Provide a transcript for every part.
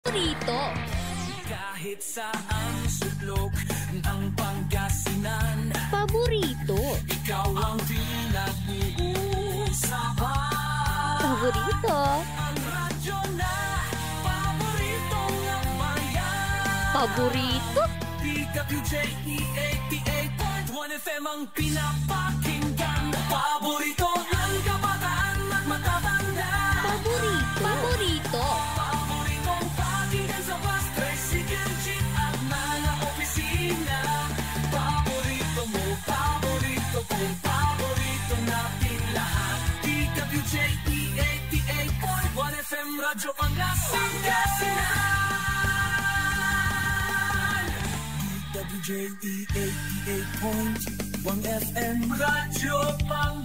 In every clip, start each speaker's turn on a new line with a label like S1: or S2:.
S1: Paborito.
S2: Kahit saan sulok ng Pangasinan,
S1: Paborito.
S2: ikaw ang pinag-uusapan.
S1: Paborito.
S2: Ang radyo na paborito ng bayan.
S1: Paborito.
S2: DWJE 88.1 FM ang pinapakinggan. Paborito ng kabataan at matatanda.
S1: Paborito. Paborito.
S2: Paboritong pakinggan sa bus, tricycle, jeep at mga opisina. Paborito mo, paborito kong paborito natin lahat. DWJE 88.1 FM Radyo Pangasinan. DWJE 88.1 FM Radyo Pangasinan.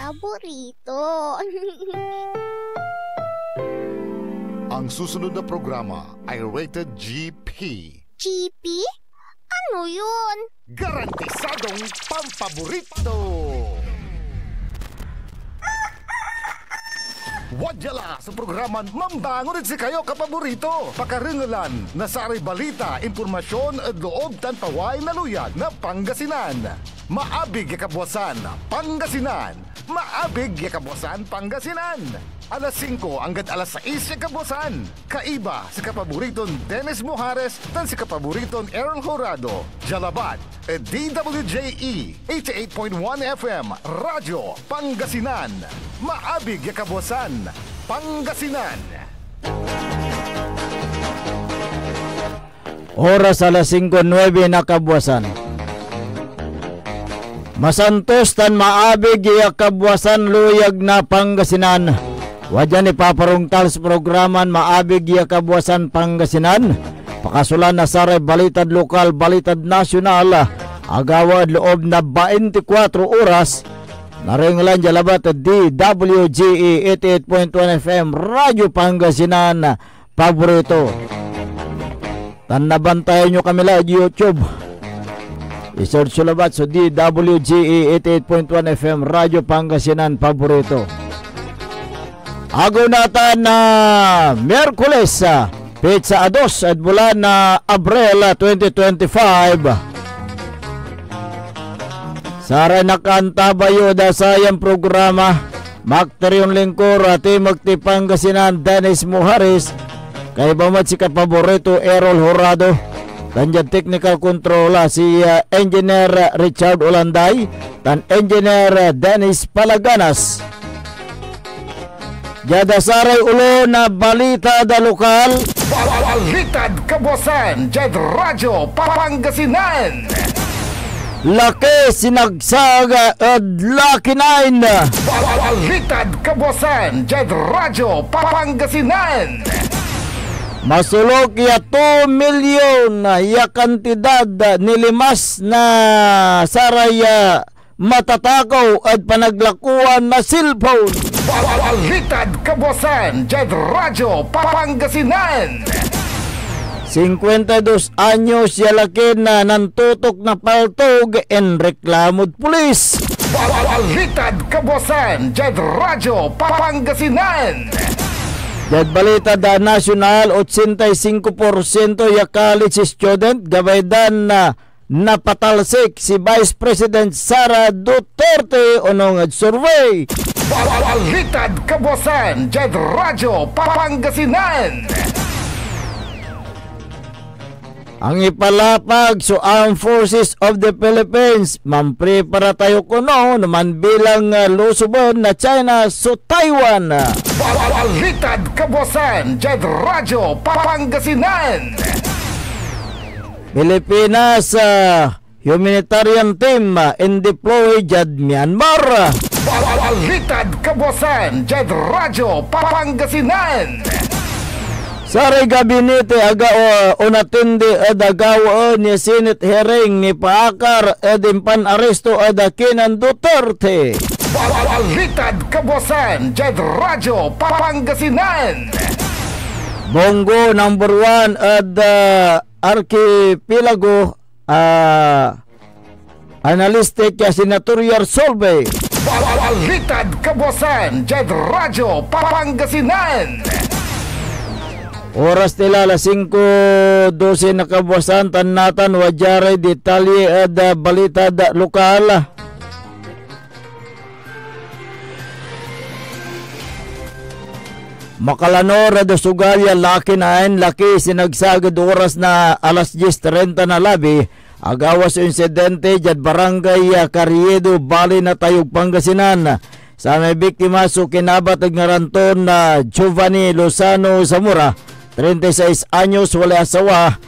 S1: Paborito.
S3: Ang susunod na programa ay rated GP.
S1: GP? Ano yun?
S3: Garantisadong pampaborito! Wadyala sa programan Mambangon si kayo kapaborito. Pakaringalan na saray balita, impormasyon at loob tantaway na luyag na Pangasinan. Maabig yakabwasan Pangasinan. Maabig yakabwasan Pangasinan. Alas 5 hanggang alas 6 yakabwasan. Kaiba sa kapaboriton Dennis Mujares dan si kapaboriton Errol Horado. Jalabat at DWJE 88.1 FM Radyo Pangasinan. Maabig yakabwasan Pangasinan.
S4: Oras alas 5:09 na kabwasan. Masantos tan maabig yakabwasan luyag na Pangasinan. Wadyan ipaparungtal sa programan maabig yakabwasan Pangasinan. Pakasulan na saray balitad lokal, balitad nasyonal. Agawad loob na 24 oras. Naringlan jalabat DWGE 88.1 FM Radyo Pangasinan. Paborito. Tanabantayan nyo kami lang YouTube. I-search labat sa DWGE 88.1 FM Radyo Pangasinan. Paborito. Agunatan na Miyerkules, Pizza 2 at bulan na Abril 2025. Sara nakantabayo da sayang programa. Makterion lingkor ati magtipangasinan Dennis Mujares. Kay bamat si kapaborito Errol Horado. Tanjad technical control si Engineer Richard Olanday dan Engineer Dennis Palaganas. Jada saray ulo na balita da lokal.
S3: Balitad kabosan Jad Radyo Pangasinan.
S4: Laki sinagsaga at Lucky 9.
S3: Balitad kabosan Jad Radyo Pangasinan.
S4: Masulok ya 2 milyon ya kantidad nilimas na saraya matatakaw at panaglakuan na cellphone.
S3: Balitad kabosan Jad Radyo Pangasinan.
S4: 52 anyos ya laki na nantutok na paltog en reklamod pulis.
S3: Balitad kabosan Jad Radyo Pangasinan.
S4: Jad balita da nasyonal 85% ya college student gabaydan na napatalsik si Vice President Sara Duterte onong survey.
S3: Balitad kabosan Jad Radyo Pangasinan.
S4: Ang ipalapag so Armed Forces of the Philippines mampre para tayo kuno naman bilang lusuban na China so Taiwan.
S3: Balitad kabosan Jad Radyo Pangasinan.
S4: Pilipinas humanitarian team in deploy jad Myanmar.
S3: Balitad kabosan Jad Radyo Pangasinan.
S4: Saray gabinete aga unatindi adagawa ni Senate hearing ni Paakar edimpan aresto adakinan Duterte.
S3: Balitad kabosan Jad Radyo Pangasinan.
S4: Bongo number 1 at Archipelago Analytic Senatorial Survey.
S3: Balitad Kabuasan, Jed Radyo Pangasinan.
S4: Oras nila alas 5:12 na kabuasan, tanatan wadyare detalye at balita lokal. Makalanor do Sugalya laki sinagsagad oras na alas 10:30 na labi. Agawas insidente jad barangay Carriedo, Bali na Tayog, Pangasinan. Sa may biktima so kinabat ag ngaranton na Giovanni Lozano Zamora, 36 anyos, wala asawa.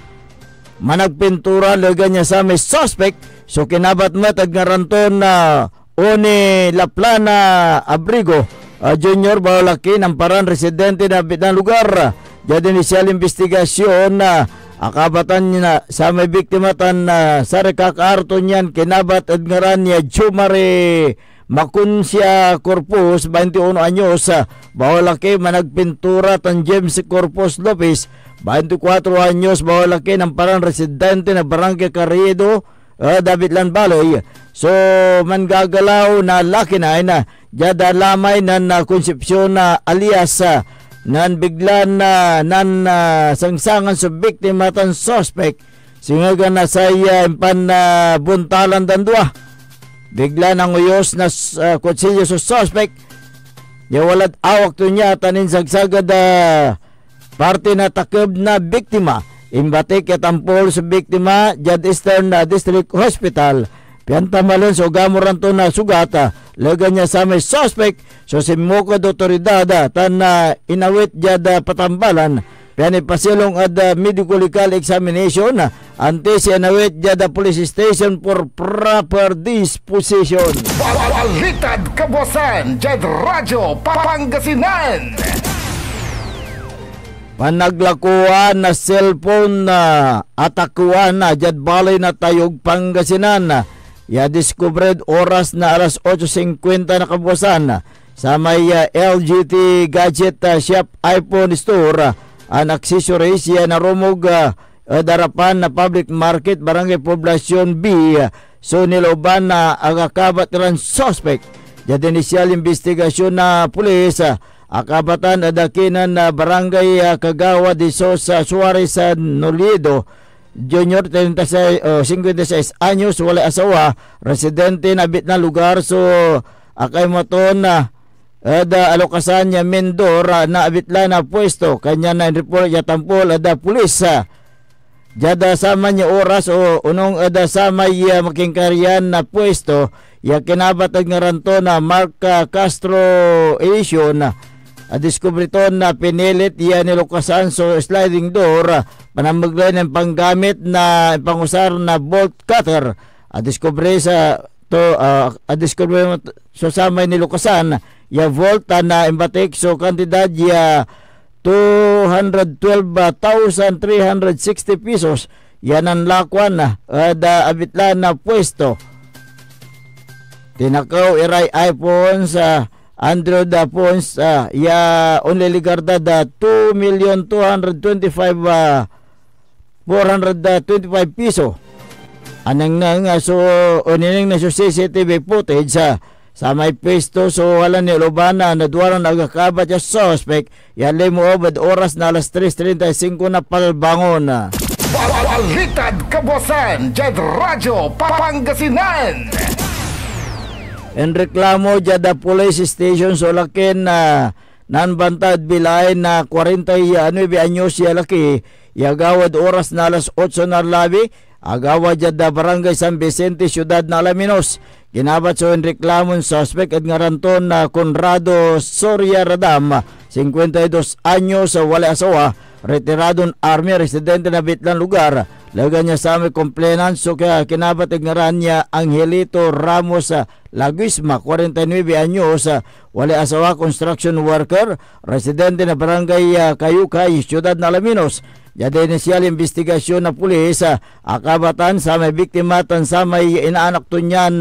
S4: Managpintura laga niya sa may suspect so kinabat mat ag ngaranton na Oni Laplana Abrigo Junior, balaki ng paran residente na bitang lugar. Jadi inisyal investigasyon na akabatan na sa may biktima tan sa rekakaarto niyan kinabat at ngaran niya Jumare Makunsya Corpus, 21 anyos. Bawalaki managpintura tan James Corpus Lopez, 24 anyos, bawalaki ng parang residente na Barangay Carriedo, David Lanbaloy. So manggagalaw na laki na jada lamay nan konsepsyon na alias nan biglan na sangsangan sa biktima tan suspect singaga na saya impan na buntalan dan dua bigla nang uyos na kutsilyo sa suspect ya walad awak to niya tanin sagsagad parte na takib na biktima imbatik yatampol sa biktima jad Eastern District Hospital. Pianta malon so gamuran to na sugata laga niya sa may suspect so simukod otoridad tan inawit jada patambalan piani pasilong ad medical examination ante si inawit jada police station for proper disposition.
S3: Balitad Kabuasan, Jed Radyo Pangasinan.
S4: Panaglakuan na cellphone na atakuan na jad Balay na Tayog, Pangasinan. Ya discovered oras na alas 8:50 na kabuasan sa may LGT Gadget Shop iPhone Store an accessories ya narumog darapan na public market Barangay Poblacion B. So niloban na agakabat ran suspect. Jadi initial investigasyon na pulis akabatan adakinan na Barangay Kagawa de Sosa Suarez Nolido Junior, 56 anyos, wala asawa, residente na bit na lugar. So akay mo to na ada alokasan niya Mendora na abitla na pwesto kanya na report ya tampol ada pulis jada sama niya oras o unong ada sama ya makingkaryan na pwesto ya kinabatag nga ranto na Mark Castro Edition. Diskubriton na pinilit iya nilukasan so sliding door panamaglay ng panggamit na pangusar na bolt cutter. Diskubre sa to diskubre so sa may nilukasan ya volt na imbatik so kantidad ya 212,360 pesos yan ang lakwan na abitlan na pwesto. Tinakaw iray iPhone sa Android phones ya only ligarda 2,225,425 piso. Anang nga so onining na so CCTV footage sa may pesto so wala ni lobana na duwaran nagakabat ya suspect ya lemo obad oras na alas 3:35 na palbangon.
S3: Balitad Kabuasan, Jed Radyo Pangasinan.
S4: En reklamo jada police station so lakin na nanbantad bilay na 49 anyos ya laki yagawad oras na alas 8 na labi agawad jada Barangay San Vicente, Ciudad na Alaminos. Ginabat so en reklamon suspect at ngaranton na Conrado Soria Radam, 52 anyos, wala asawa, retiradong army, residente na bitlang lugar. Laga niya sa may complainant so kaya kinabatag ngaran niya Angelito Ramos Laguisma, 49 anyos, wala asawa, construction worker, residente na Barangay Kayukay, Ciudad na Alaminos. Yada inisyal investigasyon na pulis akabatan sa may biktima tan sa may inaanak to niyan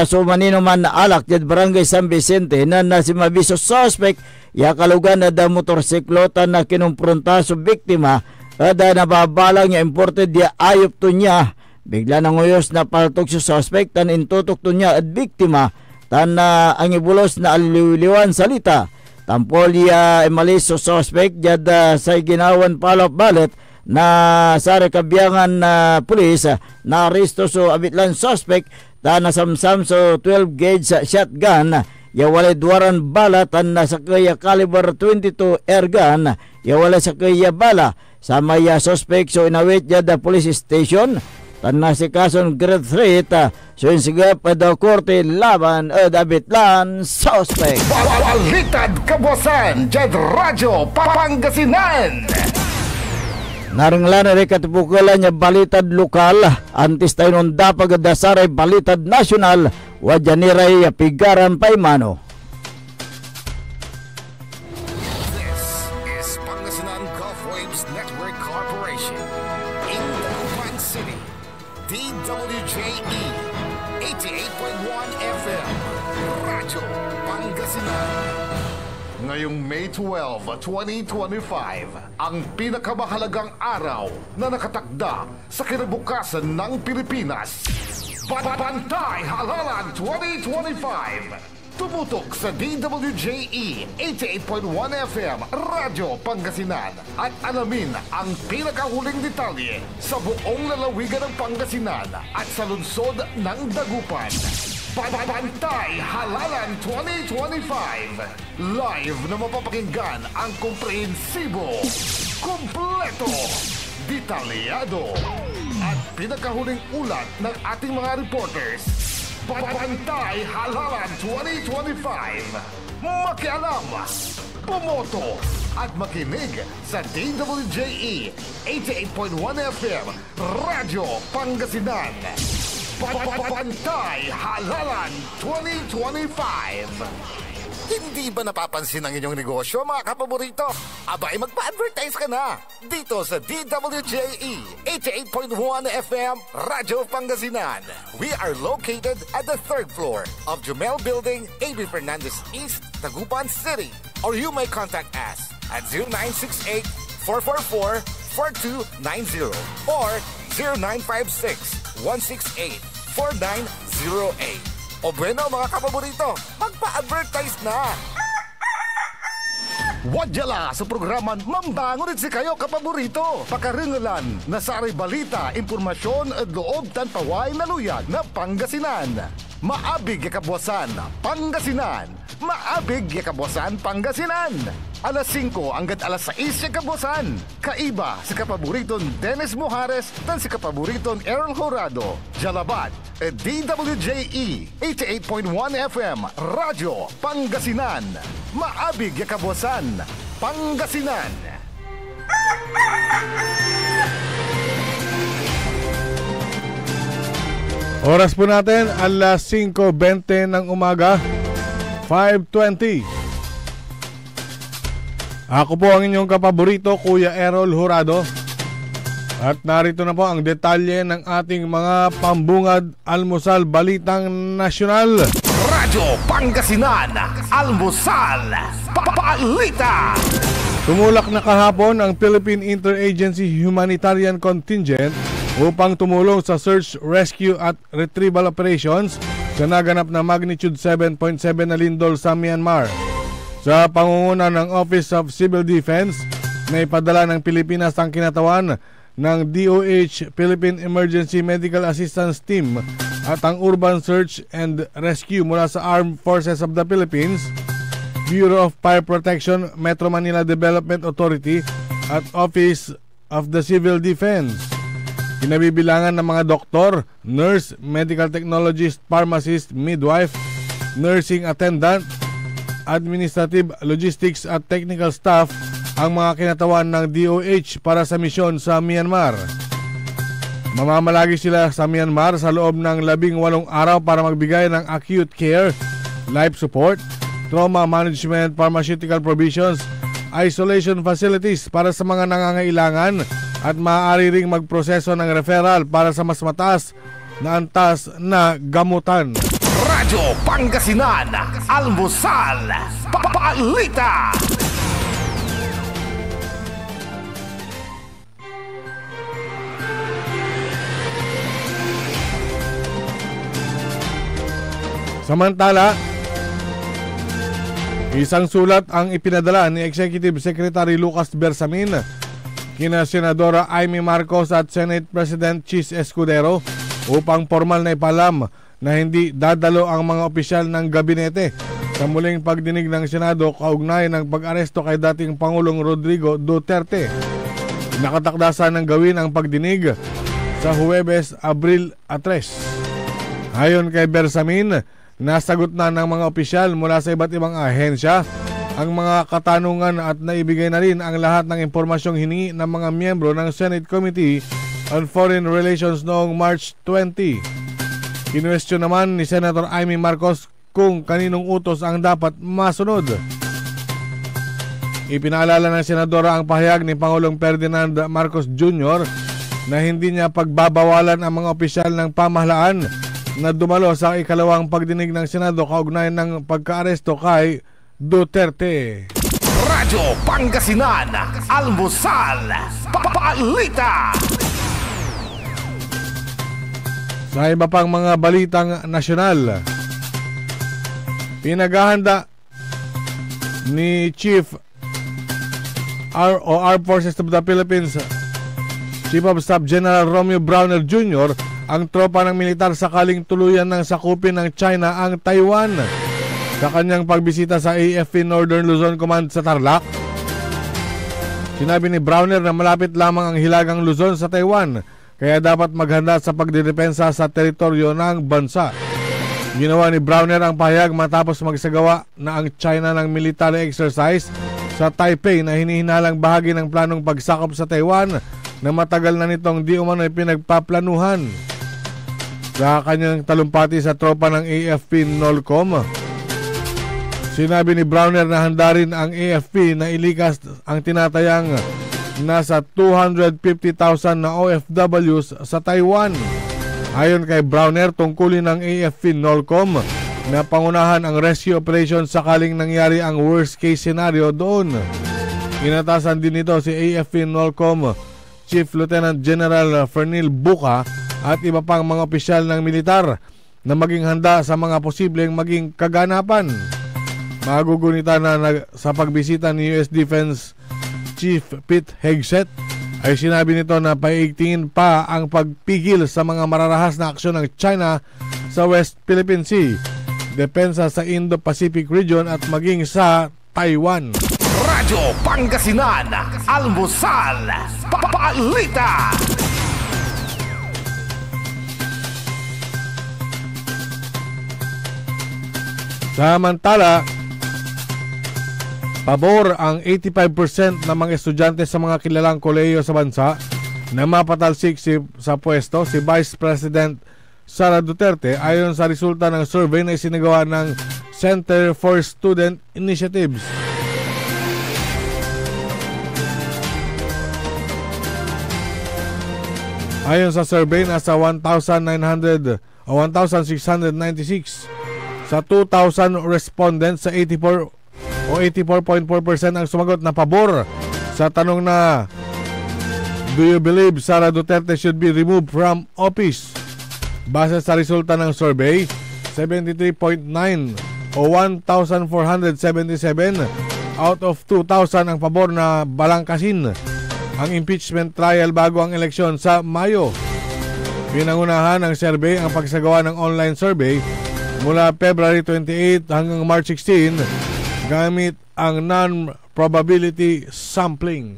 S4: so manino man na alak jad Barangay San Vicente na si mabiso suspect ya kalugan na da motorsiklo tan na kinumpronta so biktima da nababalang niya imported dia ayop to niya Bigla nang uyos na paltok sa suspect tan intutok to niya at biktima tan ang ibulos na aliliwan salita. Tampol ya emalis sa suspect jad sa ginawan palop balet na sa rekabiyangan na pulis na aresto so abitlan suspect ta nasamsam so 12 gauge shotgun ya walay duwaran bala tan sa kaya caliber 22 airgun ya walay sa kaya bala sa maya suspect so inawit jad police station tan si kason grade 3 so insigap daw korte laban abitlan suspect.
S3: Balitad Kabuasan jad Radyo Pangasinan.
S4: Naranglan na katipukulan niya balitad lokal, antis tayo nung dapag dasaray balitad nasyonal, wadjaniray pigaran paimano.
S3: This is Pangasinan Gulf Waves Network Corporation in Dagupan City, DWJE 88.1 FM, Radyo Pangasinan. Ngayong May 12, 2025, ang pinakamahalagang araw na nakatakda sa kinabukasan ng Pilipinas. Bantay Halalan 2025. Tumutok sa DWJE 88.1 FM, Radyo Pangasinan at alamin ang pinakahuling detalye sa buong lalawigan ng Pangasinan at sa lungsod ng Dagupan. Bantay Halalan 2025. Live na mapapakinggan ang komprehensibo, kumpleto, detalyado at pinakahuling ulat ng ating mga reporters. Bantay Halalan 2025. Makialam, pumoto at makinig sa DWJE 88.1 FM, Radyo Pangasinan. Bantay Halalan 2025. Hindi ba napapansin ang inyong negosyo, mga kapaborito? Abay, magpa-advertise ka na dito sa DWJE 88.1 FM, Radyo Pangasinan. We are located at the 3rd floor of Jumel Building, A.B. Fernandez East, Dagupan City. Or you may contact us at 0968-444-4290 or 0956-168-4908. O bueno, mga kapaborito, magpa-advertise na! Wadyala sa programan Mambangon si kayo kapaborito. Pakaringalan na sa aray balita, impormasyon at loob tan paway na luyag na Pangasinan. Maabig ya Kabuasan, Pangasinan. Maabig ya Kabuasan, Pangasinan. Alas 5 hanggat alas 6 ya Kabuasan. Kaiba sa kapaboriton Dennis Muhares dan si kapaboriton Errol Horado. Jalabat, DWJE 88.1 FM, Radyo Pangasinan. Maabig ya Kabuasan, Pangasinan.
S5: Oras po natin, alas 5:20 ng umaga, 5:20. Ako po ang inyong kapaborito, Kuya Errol Horado. At narito na po ang detalye ng ating mga pambungad almusal balitang nasyonal.
S3: Radyo Pangasinan, almusal, balita.
S5: Tumulak na kahapon ang Philippine Interagency Humanitarian Contingent upang tumulong sa search, rescue at retrieval operations sa naganap na magnitude 7.7 na lindol sa Myanmar. Sa pangunguna ng Office of Civil Defense, na ipadala ng Pilipinas ang kinatawan ng DOH Philippine Emergency Medical Assistance Team at ang Urban Search and Rescue mula sa Armed Forces of the Philippines, Bureau of Fire Protection, Metro Manila Development Authority at Office of the Civil Defense. Kinabibilangan ng mga doktor, nurse, medical technologist, pharmacist, midwife, nursing attendant, administrative, logistics at technical staff ang mga kinatawan ng DOH para sa misyon sa Myanmar. Mamamalagi sila sa Myanmar sa loob ng 18 araw para magbigay ng acute care, life support, trauma management, pharmaceutical provisions, isolation facilities para sa mga nangangailangan at maaari ring magproseso ng referral para sa mas mataas na antas na gamutan.
S3: Radyo Pangasinan, almusal, balita.
S5: Samantala, isang sulat ang ipinadala ni Executive Secretary Lucas Bersamin kina Senadora Amy Marcos at Senate President Chis Escudero upang formal na ipalam na hindi dadalo ang mga opisyal ng gabinete sa muling pagdinig ng Senado kaugnay ng pag-aresto kay dating Pangulong Rodrigo Duterte. Nakatakdasan ng gawin ang pagdinig sa Huwebes, Abril 3. Ayon kay Bersamin, nasagot na ng mga opisyal mula sa iba't ibang ahensya ang mga katanungan at naibigay na rin ang lahat ng impormasyong hiningi ng mga miyembro ng Senate Committee on Foreign Relations noong March 20. Kinwestiyon naman ni Senator Amy Marcos kung kaninong utos ang dapat masunod. Ipinaalala ng senadora ang pahayag ni Pangulong Ferdinand Marcos Jr. na hindi niya pagbabawalan ang mga opisyal ng pamahalaan na dumalo sa ikalawang pagdinig ng Senado kaugnay ng pagkaaresto kay Duterte.
S3: Radyo Pangasinan, Almusal, Balita.
S5: Sa iba pang mga balitang nasyonal, pinaghahanda ni Chief Armed Forces of the Philippines Chief of Staff General Romeo Browner Jr. ang tropa ng militar sakaling tuluyan ng sakupin ng China ang Taiwan. Sa kanyang pagbisita sa AFP Northern Luzon Command sa Tarlac, sinabi ni Browner na malapit lamang ang hilagang Luzon sa Taiwan, kaya dapat maghanda sa pagdidepensa sa teritoryo ng bansa. Ginawa ni Browner ang pahayag matapos magsagawa na ang China ng military exercise sa Taipei na hinihinalang bahagi ng planong pagsakop sa Taiwan na matagal na nitong di umano'y pinagpaplanuhan. Sa kanyang talumpati sa tropa ng AFP NOLCOM, sinabi ni Browner na handa rin ang AFP na ilikas ang tinatayang nasa 250,000 na OFWs sa Taiwan. Ayon kay Browner, tungkulin ng AFP NOLCOM na pangunahan ang rescue operation sakaling nangyari ang worst case scenario doon. Inatasan din nito si AFP NOLCOM Chief Lieutenant General Fernil Buca at iba pang mga opisyal ng militar na maging handa sa mga posibleng maging kaganapan. Magugunita na sa pagbisita ni US Defense Chief Pete Hegseth ay sinabi nito na paiigtingin pa ang pagpigil sa mga mararahas na aksyon ng China sa West Philippine Sea, depensa sa Indo-Pacific region at maging sa Taiwan.
S3: Radyo Pangasinan, Almusal, Balita.
S5: Samantala, pabor ang 85% ng mga estudyante sa mga kilalang kolehiyo sa bansa na mapatalsik sa pwesto si Vice President Sara Duterte ayon sa resulta ng survey na isinagawa ng Center for Student Initiatives. Ayon sa survey, nasa 1,696 sa 2,000 respondents sa 84 o 84.4% ang sumagot na pabor sa tanong na do you believe Sara Duterte should be removed from office? Base sa resulta ng survey, 73.9 o 1,477 out of 2,000 ang pabor na balangkasin ang impeachment trial bago ang eleksyon sa Mayo. Pinangunahan ng survey ang pagsagawa ng online survey mula February 28 hanggang March 16 gamit ang non-probability sampling.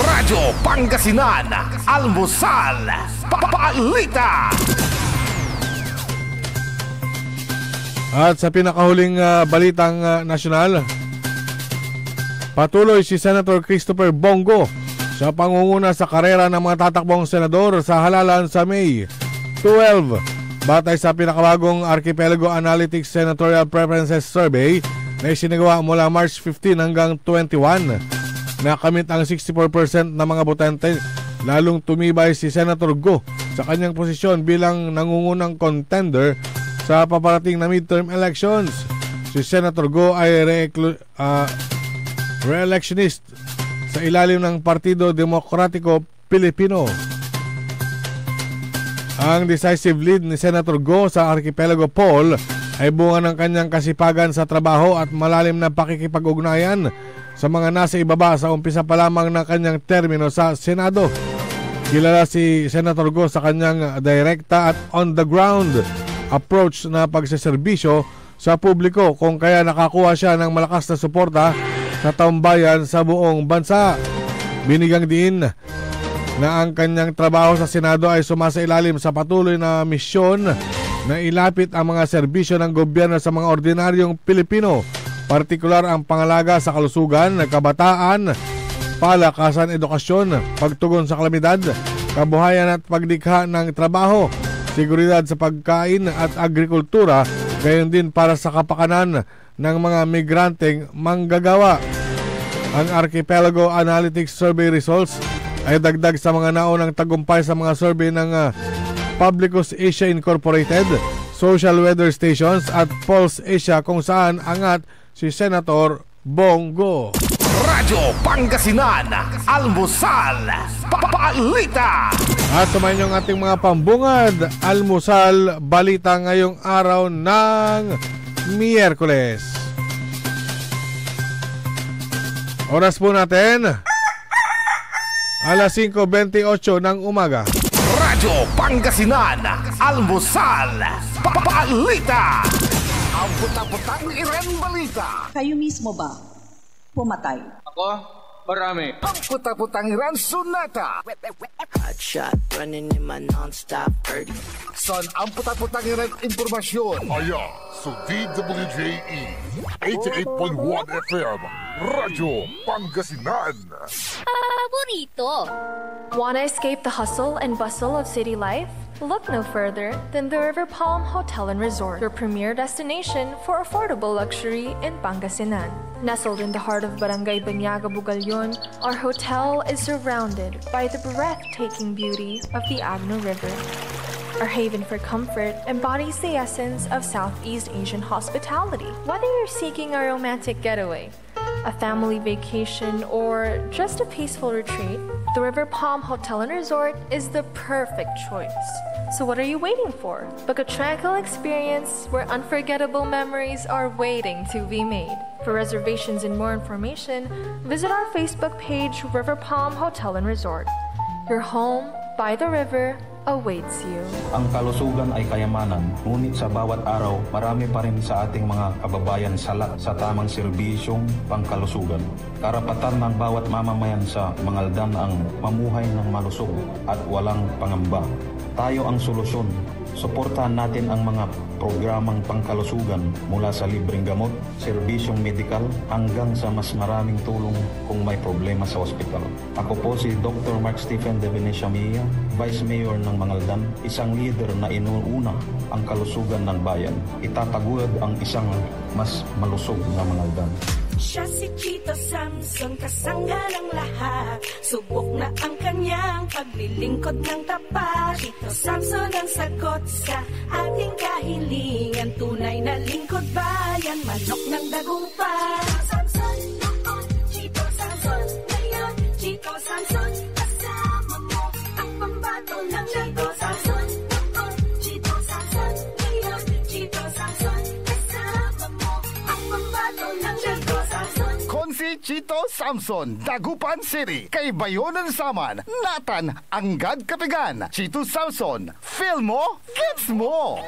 S3: Radyo Pangasinan, Almusal, Balita.
S5: At sa pinakahuling balitang nasyonal, patuloy si Senator Christopher Bongo sa pangunguna sa karera ng mga tatakbong senador sa halalan sa May 12. Batay sa pinakabagong Archipelago Analytics Senatorial Preferences Survey na isinagawa mula March 15 hanggang 21, nakamit ang 64% ng mga botante. Lalong tumibay si Senator Go sa kanyang posisyon bilang nangungunang contender sa paparating na midterm elections. Si Senator Go ay re-electionist sa ilalim ng Partido Demokratiko Pilipino. Ang decisive lead ni Senator Go sa Archipelago poll ay bunga ng kanyang kasipagan sa trabaho at malalim na pakikipag-ugnayan sa mga nasa ibaba sa umpisa pa lamang ng kanyang termino sa Senado. Kilala si Senator Go sa kanyang direkta at on-the-ground approach na pagseserbisyo sa publiko, kung kaya nakakuha siya ng malakas na suporta sa taumbayan sa buong bansa. Binigang din na ang kanyang trabaho sa Senado ay sumasailalim sa patuloy na misyon na ilapit ang mga serbisyo ng gobyerno sa mga ordinaryong Pilipino, partikular ang pangalaga sa kalusugan, kabataan, palakasan, edukasyon, pagtugon sa kalamidad, kabuhayan at paglikha ng trabaho, seguridad sa pagkain at agrikultura, gayon din para sa kapakanan ng mga migranteng manggagawa. Ang Archipelago Analytics Survey results ay dagdag sa mga naunang tagumpay sa mga survey ng Publicus Asia Incorporated, Social Weather Stations at Pulse Asia, kung saan angat si Senator Bongo.
S3: Radyo Pangasinan, Almusal, Balita.
S5: At sumayin yung ating mga pambungad, Almusal, Balita ngayong araw ng Miyerkules. Oras po natin, alas 5:28 ng umaga.
S3: Radyo Pangasinan, Almusal, Balita. Ang puta-putang Iren Balita.
S6: Kayo mismo ba pumatay?
S2: Ako? Marami.
S3: Ang puta-putang Iren Sunata.
S7: Hot shot running in my non-stop 30.
S3: Son ang puta-putang Iren Impormasyon.
S8: Aya sa DWJE 88.1 FM Radyo Pangasinan.
S1: Paborito.
S9: Want to escape the hustle and bustle of city life? Look no further than the River Palm Hotel and Resort, your premier destination for affordable luxury in Pangasinan. Nestled in the heart of Barangay Banyaga, Bugalyon, our hotel is surrounded by the breathtaking beauty of the Agno River. Our haven for comfort embodies the essence of Southeast Asian hospitality. Whether you're seeking a romantic getaway, a family vacation, or just a peaceful retreat, the River Palm Hotel and Resort is the perfect choice. So what are you waiting for? Book a tranquil experience where unforgettable memories are waiting to be made. For reservations and more information, visit our Facebook page, River Palm Hotel and Resort. Your home by the river awaits you.
S10: Ang kalusugan ay kayamanan, ngunit sa bawat araw, marami pa rin sa ating mga kababayan salat sa tamang serbisyong pangkalusugan. Karapatan ng bawat mamamayan sa Mangaldan ang mamuhay ng malusog at walang pangamba. Tayo ang solusyon. Suportahan natin ang mga programang pangkalusugan mula sa libreng gamot, serbisyong medikal hanggang sa mas maraming tulong kung may problema sa ospital. Ako po si Dr. Mark Stephen de Venecia Mia, Vice Mayor ng Mangaldan, isang leader na inuuna ang kalusugan ng bayan. Itataguyod ang isang mas malusog na Mangaldan.
S11: Siya si Chito Samson, kasangga ng lahat. Subok na ang kanyang paglilingkod ng tapat. Chito Samson ang sagot sa ating kahilingan. Tunay na lingkod bayan, manok ng dagupan. Chito Samson, noon. Chito Samson, ngayon. Chito Samson, kasama mo ang pambato ng Chito Samson, noon. Chito Samson, ngayon. Chito Samson, kasama mo ang pambato ng Chito Samson.
S3: Konsi Chito Samson, Dagupan City, kay Bayonan Saman, Natan, Anggad Kapigan. Chito Samson, feel mo, gets mo.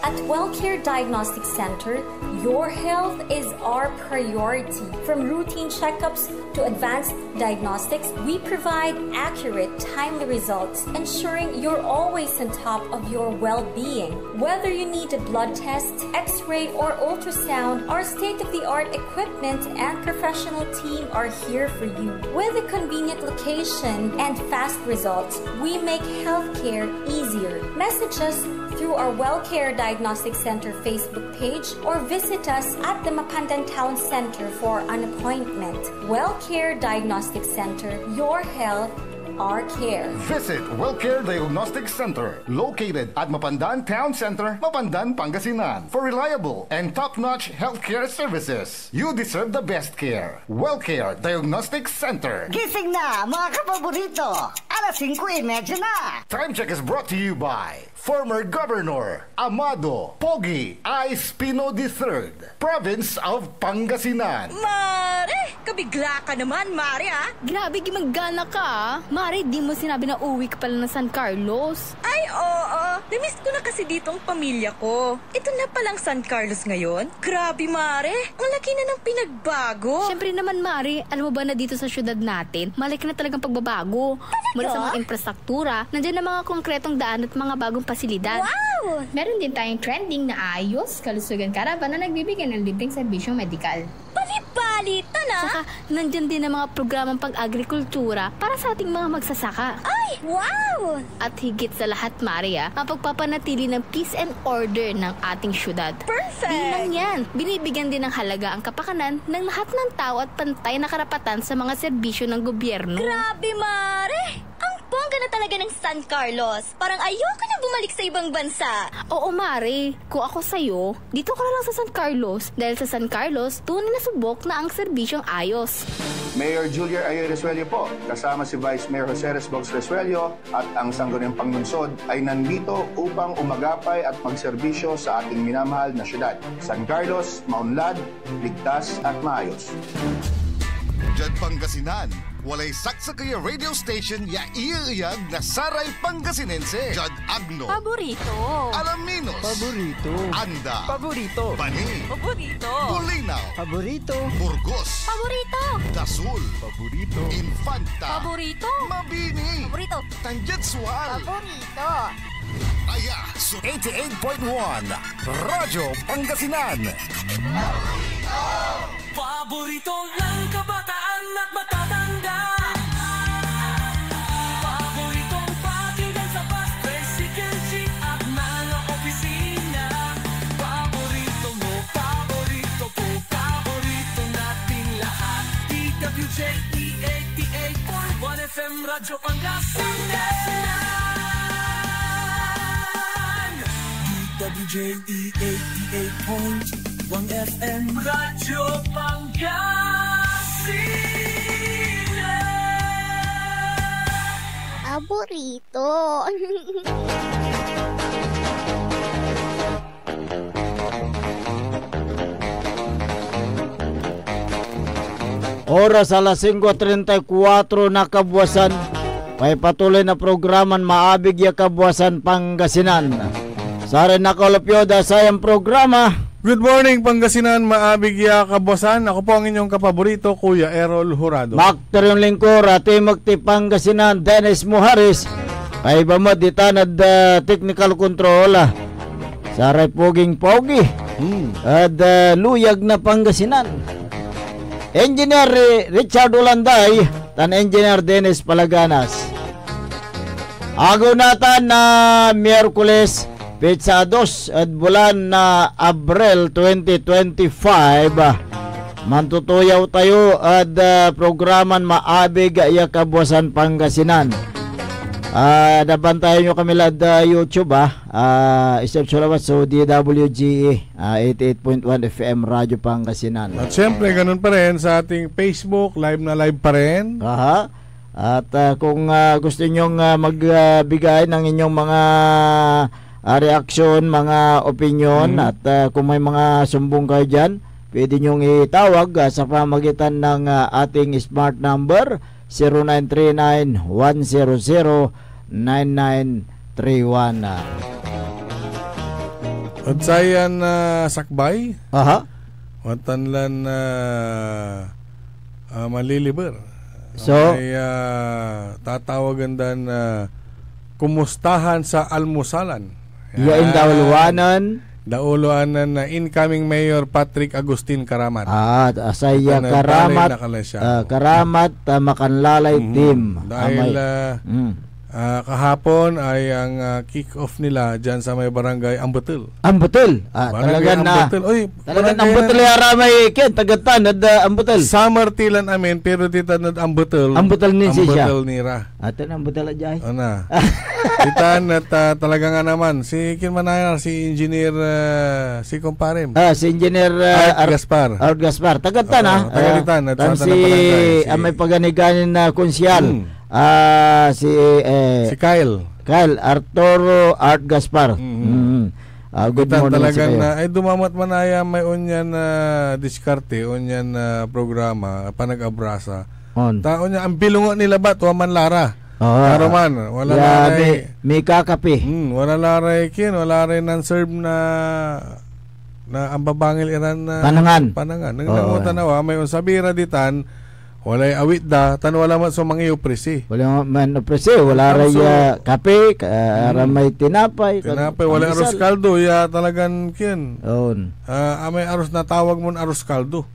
S12: At WellCare Diagnostic Center, your health is our priority. From routine checkups to advanced diagnostics, we provide accurate, timely results, ensuring you're always on top of your well-being. Whether you need a blood test, x-ray, or ultrasound, our state-of-the-art equipment and professional team are here for you. With a convenient location and fast results, we make healthcare easier. Message us through our WellCare Diagnostic Center Facebook page or visit us at the Mapandan Town Center for an appointment. WellCare Diagnostic Center, your health, our care.
S3: Visit WellCare Diagnostic Center, located at Mapandan Town Center, Mapandan, Pangasinan, for reliable and top-notch healthcare services. You deserve the best care. WellCare Diagnostic Center.
S13: Gising na, mga kapaborito! alas 5:30 na.
S3: Time check is brought to you by former Governor Amado Pogi I. Espino III, Province of Pangasinan.
S14: Mare, kabigla ka naman, Mare, ha?
S15: Grabe, gimaggana ka, ah. Mare, di mo sinabi na uwi ka pala ng San Carlos.
S14: Ay, oo. Namiss ko na kasi dito ang pamilya ko. Ito na palang San Carlos ngayon. Grabe, Mare. Ang laki na ng pinagbago.
S15: Siyempre naman, Mare, alam mo ba na dito sa syudad natin, malaki na talagang pagbabago. Mula sa mga infrastruktura, nandiyan na mga konkretong daan at mga bagong pasilidad.
S14: Wow!
S15: Meron din tayong trending na ayos, kalusugan karavan na nagbibigay ng libreng serbisyong medikal.
S14: Balita na!
S15: Saka, nandyan din ang mga programang pag-agrikultura para sa ating mga magsasaka.
S14: Ay, wow!
S15: At higit sa lahat, Maria, ang pagpapanatili ng peace and order ng ating syudad.
S14: Perfect!
S15: Di lang yan, binibigyan din ng halaga ang kapakanan ng lahat ng tao at pantay na karapatan sa mga serbisyo ng gobyerno.
S14: Grabe, Mare! Ang bongga na talaga ng San Carlos. Parang ayoko na bumalik sa ibang bansa.
S15: Oo, Mare. Kung ako sa'yo, dito ka na lang sa San Carlos. Dahil sa San Carlos, tunay na subok na ang serbisyong ayos.
S16: Mayor Julia Ayo Resuello po, kasama si Vice Mayor Jose Resbox Resuello at ang Sangguniang Panglungsod ay nandito upang umagapay at magserbisyo sa ating minamahal na syudad. San Carlos, maunlad, ligtas at maayos.
S3: Diyan Pangasinan, walay saksa kaya radio station ya iiyag na saray Pangasinense. Diyan Agno,
S14: Paborito.
S3: Alaminos,
S17: Paborito.
S3: Anda,
S17: Paborito.
S3: Bani,
S14: Paborito.
S3: Bulinaw,
S17: Paborito.
S3: Burgos,
S14: Paborito.
S3: Dasul,
S17: Paborito.
S3: Infanta,
S14: Paborito.
S3: Mabini,
S14: Paborito.
S3: Tanjatsual,
S14: Paborito.
S3: Aya, so 88.1 Radyo Pangasinan.
S11: Paborito ng kabataan at matatanda. Paboritong pakinggan sa bus, tricycle, jeep at mga opisina. Paborito mo, paborito ko, paborito nating lahat. DWJ 88.1 FM Radyo Pangasinan. DWJ 88.1 FM Radyo Pangasinan.
S1: Paborito.
S4: Oras alas 5:34 na kabuwasan. May patuloy na programan maabig ya kabuwasan Pangasinan. Sa rin nakalapyoda sa iyang programa.
S5: Good morning Pangasinan, maabig ya kabuwasan. Ako po ang inyong kapaborito, Kuya Errol Jurado.
S4: Makter yung lingkor at Magti Pangasinan, Dennis Muharis. Kay bamad ditanad technical control. Sa rin poging-pogi. At luyag na Pangasinan. Engineer Richard Ulanday, tan Engineer Dennis Palaganas. Agaw natan na Miyerkules, Pizza 2 at bulan na Abril 2025. Mantutuyaw tayo at programan maabig ya kabuwasan Pangasinan. Nabantayan nyo kami lad YouTube isip sulamat so DWGE 88.1 FM Radyo Pangasinan.
S5: At syempre ganun pa rin sa ating Facebook, live na live pa rin.
S4: At kung gusto nyong magbigay ng inyong mga reaksyon, mga opinion at kung may mga sumbong kayo dyan, pwede nyong itawag sa pamagitan ng ating smart number 0939-100-9931.
S5: At sayan sakbay. Watanlan maliliber.
S4: So,
S5: ay tatawagan dan kumustahan sa almusalan.
S4: Yain dauluanan.
S5: Dauluanan na incoming Mayor Patrick Agustin Karamat.
S4: Asaya Karamat. Karamat makanlalay team.
S5: Dahil kahapon ay ang kick-off nila dyan sa may barangay Ambutul.
S4: Ambutul? Talagang
S5: Ambutul.
S4: Talagang Ambutul yaramay ken tagatan nad Ambutul.
S5: Summer tilan amin pero tita nad Ambutul.
S4: Ambutul ni siya.
S5: Ambutul nira.
S4: Atin Ambutul ajay.
S5: Ana. Titan at talaga nga naman si Kinmanayar, si Engineer si Komparem.
S4: Si Engineer
S5: Art Gaspar.
S4: Art Gaspar. Tagatan
S5: Tagalitan at
S4: si may paganiganin na konsyal. Si
S5: Kyle
S4: Arturo Art Gaspar. Good
S5: Kita
S4: morning
S5: talagang
S4: sa
S5: ay dumamat manaya may unyan na diskarte, unyan na programa, panag-abrasa. Taon niya, ang bilungo nila ba, tuwa man lara. Pero man, wala laray.
S4: May kakape.
S5: Wala laray wala rin serve na ang babangil iran na panangan. Nangungutan na may unsabira ditan, walay awit da, tan wala man sumang iupresi.
S4: Wala man upresi, wala ray kape, may tinapay.
S5: Wala arroz kaldo, ya talagang kin. May arroz na tawag mo arroz kaldo.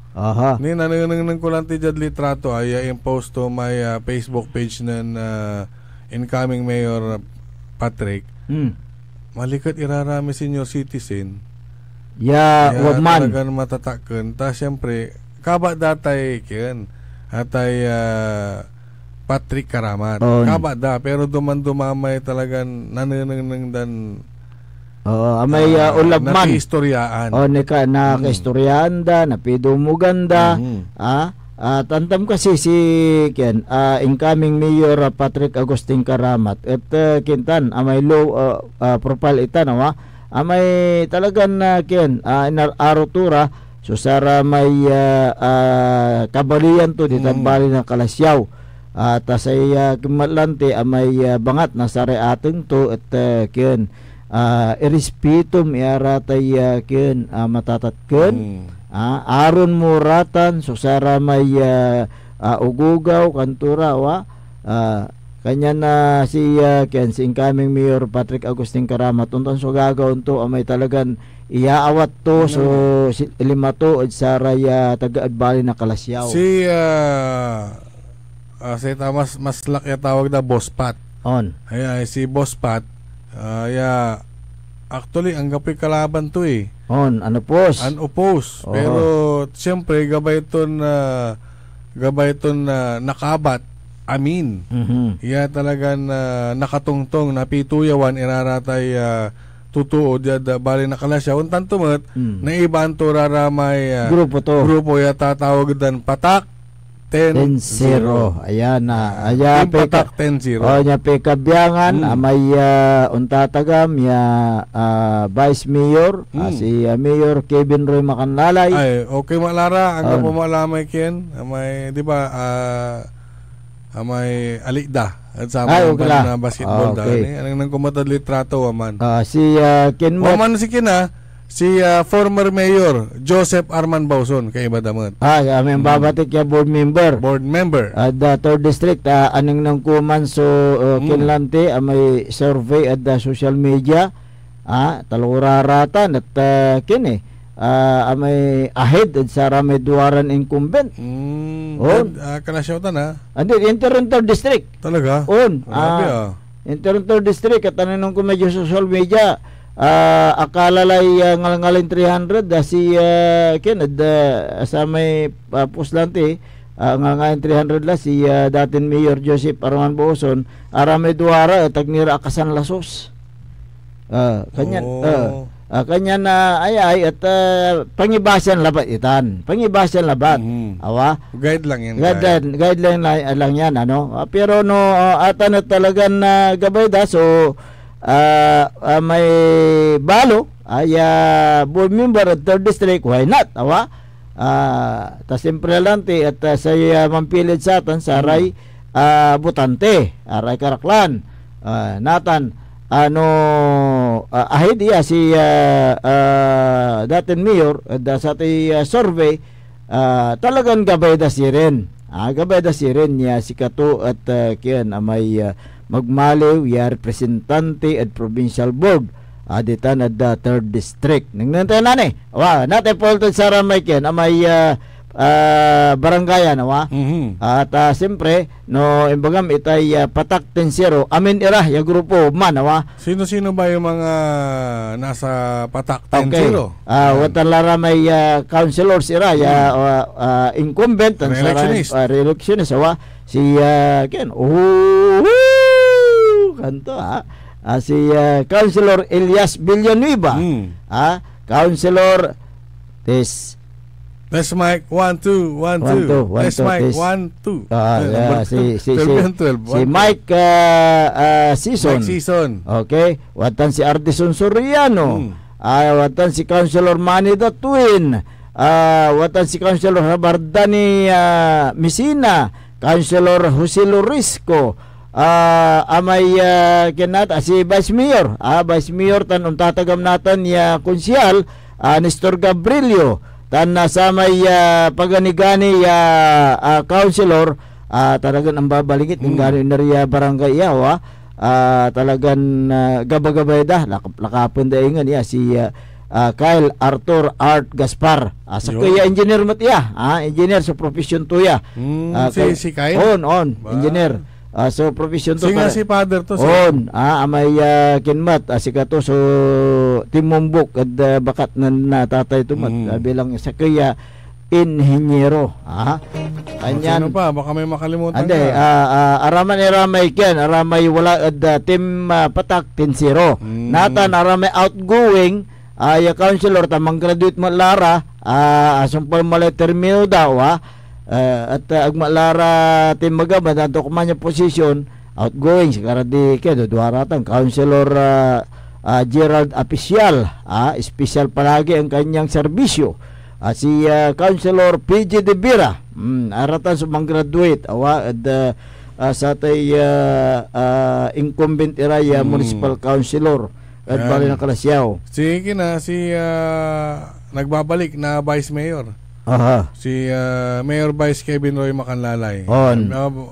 S5: Ni nananang ko lang ti jad litrato ay impost to my Facebook page ng incoming Mayor Patrick. Malikat irarami senior citizen. Talagang matatakan. Ta siyempre kaba datay kin atay Patrick Karamat. Kaba da pero dumamay talagang nananang dan
S4: may ulabman.
S5: Nakiistoryaan.
S4: Nakaistoryahan da, napidumuganda. Tantam kasi si incoming Mayor Patrick Agustin Karamat at kintan amay low profile itan amay talagang inarutura so sara may kabalian to ditan bali ng Kalasyaw. Tasay kimalante amay bangat na sare ating to at irespitum iaratay matatatken aron muratan so sara may ugugaw kantura kanya na si incoming Mayor Patrick Agustin Karamat untan so gagawon to may talagan iaawat to so lima to at saray taga-adbali na Kalasyaw
S5: si mas laki tawag na Boss Pat si Boss Pat actually ang gapoy kalaban to unopposed pero siyempre gabay ton nakabat amin talagang nakatungtong napituyawan iraratay tutuo diad bali na Kalasyaw untan tumet na iban to raramay grupo tatawag dan Patak 10-0.
S4: Ayan na.
S5: Patak 10-0.
S4: Nya pekabyangan amay untatagam Vice Mayor si Mayor Kevin Roy Macanlalay.
S5: Ay, okay malara ang pumalamay ken amay di ba amay alida at sama na basketball anong nang kumatad litrato waman.
S4: Si Ken
S5: waman si Ken si former Mayor Joseph Arman Bauson kay Badamat.
S4: Aming babatik ya board member. The 3rd district aning nang kuman so kinlante amay survey at social media taluraratan at amay ahead at sara may duwaran incumbent.
S5: Kalasyaw na.
S4: Interim 3rd district.
S5: Talaga?
S4: Interim 3rd district at anong ko medyo social media akala lay ngalngalin 300 si sa may puslante ngalngalin 300 la si datin Mayor Joseph Arman Bauson aramay duwara tagnira akasan lasos kanya na ay at pangibasan labat itan guideline lang yan pero atan at talagang gabay da so may balo board member at 3rd district why not ta siyempre lang at say mampilid sa atan saray butante aray karaklan natan ahid si datin Mayor sa survey talagang gabay da sirin niya si Kato at kiyan may magmaliw representante at provincial board aditan at 3rd district nangnantay na ni natin poltod sa ramay ken amay barangayan at siyempre imbagam itay Patak 10-0 amin ira ya grupo man
S5: sino ba yung mga nasa Patak 10-0
S4: watan lara may councilors ira incumbent re-electionist si ken kanto si Councilor Elias Villanueva Councilor
S5: Test mic 1 2 1 2. Test mic 1 2.
S4: Si Mike Season.
S5: Mike Season.
S4: Okay. Watan si Artison Soriano. Watan si Councilor Manny the Twin. Watan si Councilor Habardani Messina. Councilor Jose Lorisco. Amay kinata si Vice Mayor. Vice Mayor tan tatagam natin ya konsyal Nestor Gabrilio. Tan sa may paganigani councilor talagang ang babalingit ng gano'n na riya barangay yawa talagang gabagabay da lakapon da ingan si Kyle Arthur Art Gaspar sa kuya engineer mat engineer sa profession to
S5: si Kyle
S4: engineer so profession to
S5: singa si father to
S4: amay kinmat asikato so timumbok at bakat na tatay to mat bilang sa kuya inhinyero
S5: kanyan pa baka may makalimutan
S4: ande aramay ken aramay wala at team patak 10-0 natan aramay outgoing councilor tamang graduate mo Lara asumpal malay termino daw at agmalara tim magaban ato kumanya position outgoing sigara di kedo duaratan councilor Gerald Apicial special palagi ang kanyang serbisyo si councilor PG De Vera aratan sumang graduate sa tay incumbent area municipal councilor at bali na Kalasyaw
S5: sige na si nagbabalik na vice mayor si Mayor Vice Kevin Roy Macanlalay.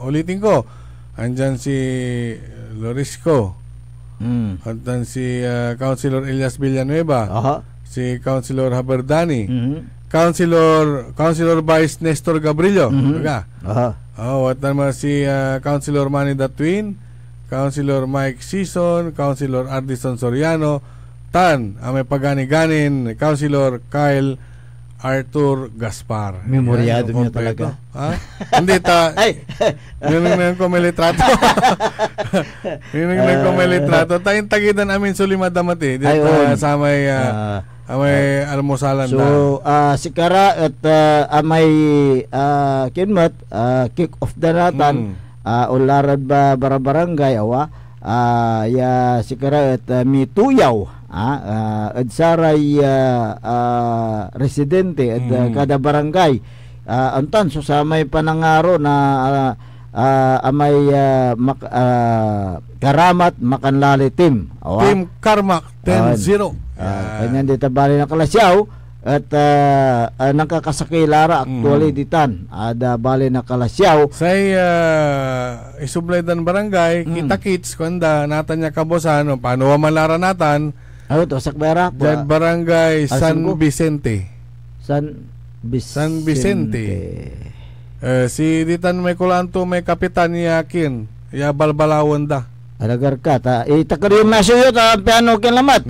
S5: Ulitin ko, andyan si Lorisco, andyan si Councilor Elias Villanueva, si Councilor Haberdani, Councilor Vice Nestor Gabrilio, at naman si Councilor Manny the Twin, Councilor Mike Season, Councilor Ardison Soriano, may paganiganin, Councilor Kyle Arthur Gaspar.
S4: Memoryado niya talaga.
S5: Hindi Yun ko may litrato. Yun ko may litrato. Tayong tagidan amin sulimadamat dito sa may almusalan
S4: si Kara at amay kinmat kick off da natan ularad ba barabarangay si Kara at mituyaw at saray residente at kada barangay antan so sa may panangaro na amay Karamat Macanlali team
S5: Team Karmak 10-0
S4: kanyan dito bali na Kalasyaw at nakakasakilara actually ditan ada bali na Kalasyaw
S5: say isublaydan barangay kita-kits kanda natan niya kabosan paano malara natan
S4: to sakbera
S5: barangay San Vicente si ditan may kulanto may kapitan yakin ya balbalawon da
S4: alagar ka itakari yung maso yun piano kinlamat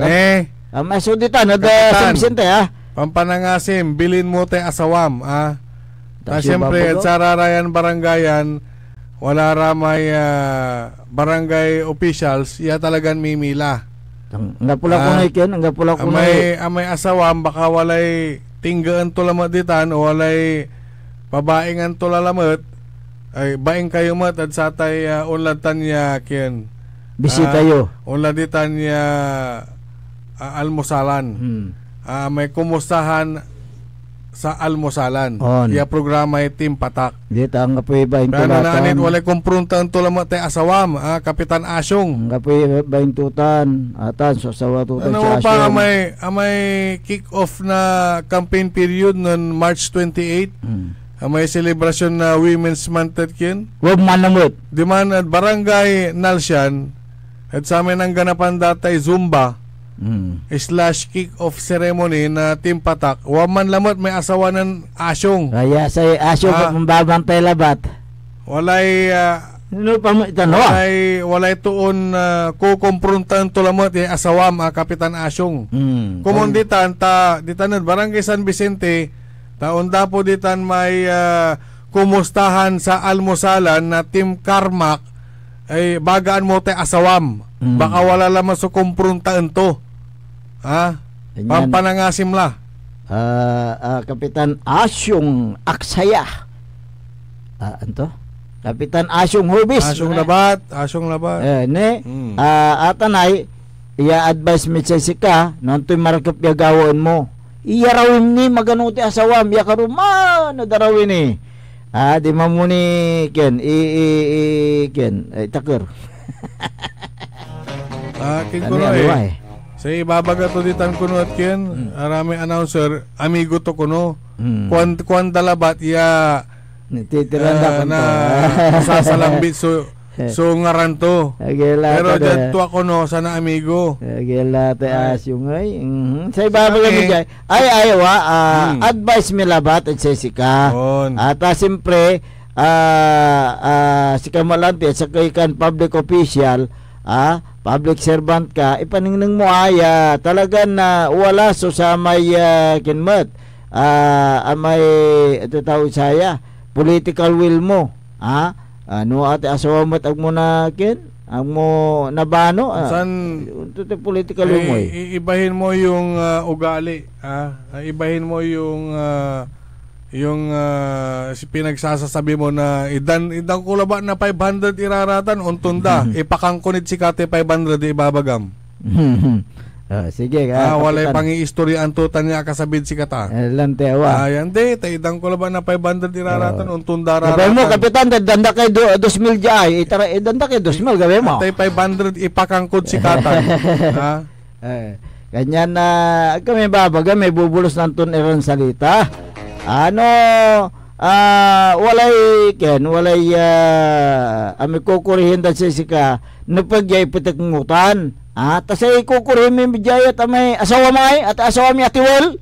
S4: maso ditan San Vicente
S5: pampanangasim bilin mo te asawam siyempre at sararayan barangayan wala ramay barangay officials talagang mimila amay asawam baka walay tinggaan tulamat ditan o walay pabaingan tulalamat ay baing kayo mat at satay unlatan niya kin
S4: bisita yo
S5: unladitan niya almusalan may kumustahan sa almusalan programa Team Patak
S4: dito ang kapoy ba yung
S5: tulatan walay kumpruntan tulamat tay asawam Kapitan Asyong
S4: kapoy ba yung tutan atan so asawa tutan
S5: si Asyong amay kick off na campaign period noon March 28 may celebration na Women's Month kin
S4: wag manamot
S5: di man at barangay Nalsyan at sa amin ang ganapan datay Zumba / kick-off ceremony na Team Patak waman lamot may asawa ng Asyong
S4: kaya sa Asyong mababantay labat
S5: walay walay tuon kukumpruntan to lamot asawam Kapitan Asyong kumunditan ditan barangay San Vicente taon po ditan may kumustahan sa almusalan na Team Karmak ay bagaan mo te asawam baka wala lamang so kumpruntaan to pampanangasim la
S4: Kapitan Asyong Aksaya. Anto? Kapitan Asyong Hubis.
S5: Asyong Labat.
S4: Atanay, iya-advise mi Jessica, nanto'y marakap yagawon mo. Iya rawin ni maganuti asawam, iya karuma, nadarawin ni. Di mamuni, Ken, Ken, takir.
S5: Ken ko sa ibabaga to ditan kuno at Ken, arami announcer, amigo to kuno. Kwan dalabat, iya,
S4: titiranda
S5: na sasalambit so ngaran to. Pero dyan to ako no sana amigo.
S4: Gila te asyong ay. Sa ibabaga mi jay. Ay advice mi labat at Jessica. At siyempre si Kamalante sa kan public official, public servant ka, ipaningning mo ay talagang na wala so sa may kinmat. May ito tawag saya political will mo, ano ate asawa mo ag mo na Ken, ag mo nabano
S5: san
S4: political will mo
S5: ibahin mo yung ugali, ibahin mo yung pinagsasasabi mo na idan ko ba na 500 iraratan untunda ipakangkunit si Kate 500 ibabagam.
S4: Sige
S5: walay pangi-istoryan tutan niya kasabid si Kata.
S4: Lantewa.
S5: Yande, taidang ko ba na 500 iraratan untun dararatan.
S4: Gabi mo kapitan danda kay 2,000 jay. Danda kay 2,000 gabi mo.
S5: Tay 500 ipakangkod si Kata.
S4: Ganyan na kami babaga may bubulos nanton iron salita. Ano walay Ken, walay ami kokurihin da Jessica napagyay putekmutan. Tasay kukurihin mi bijaya tamay asawa may at asawa mi atiwal.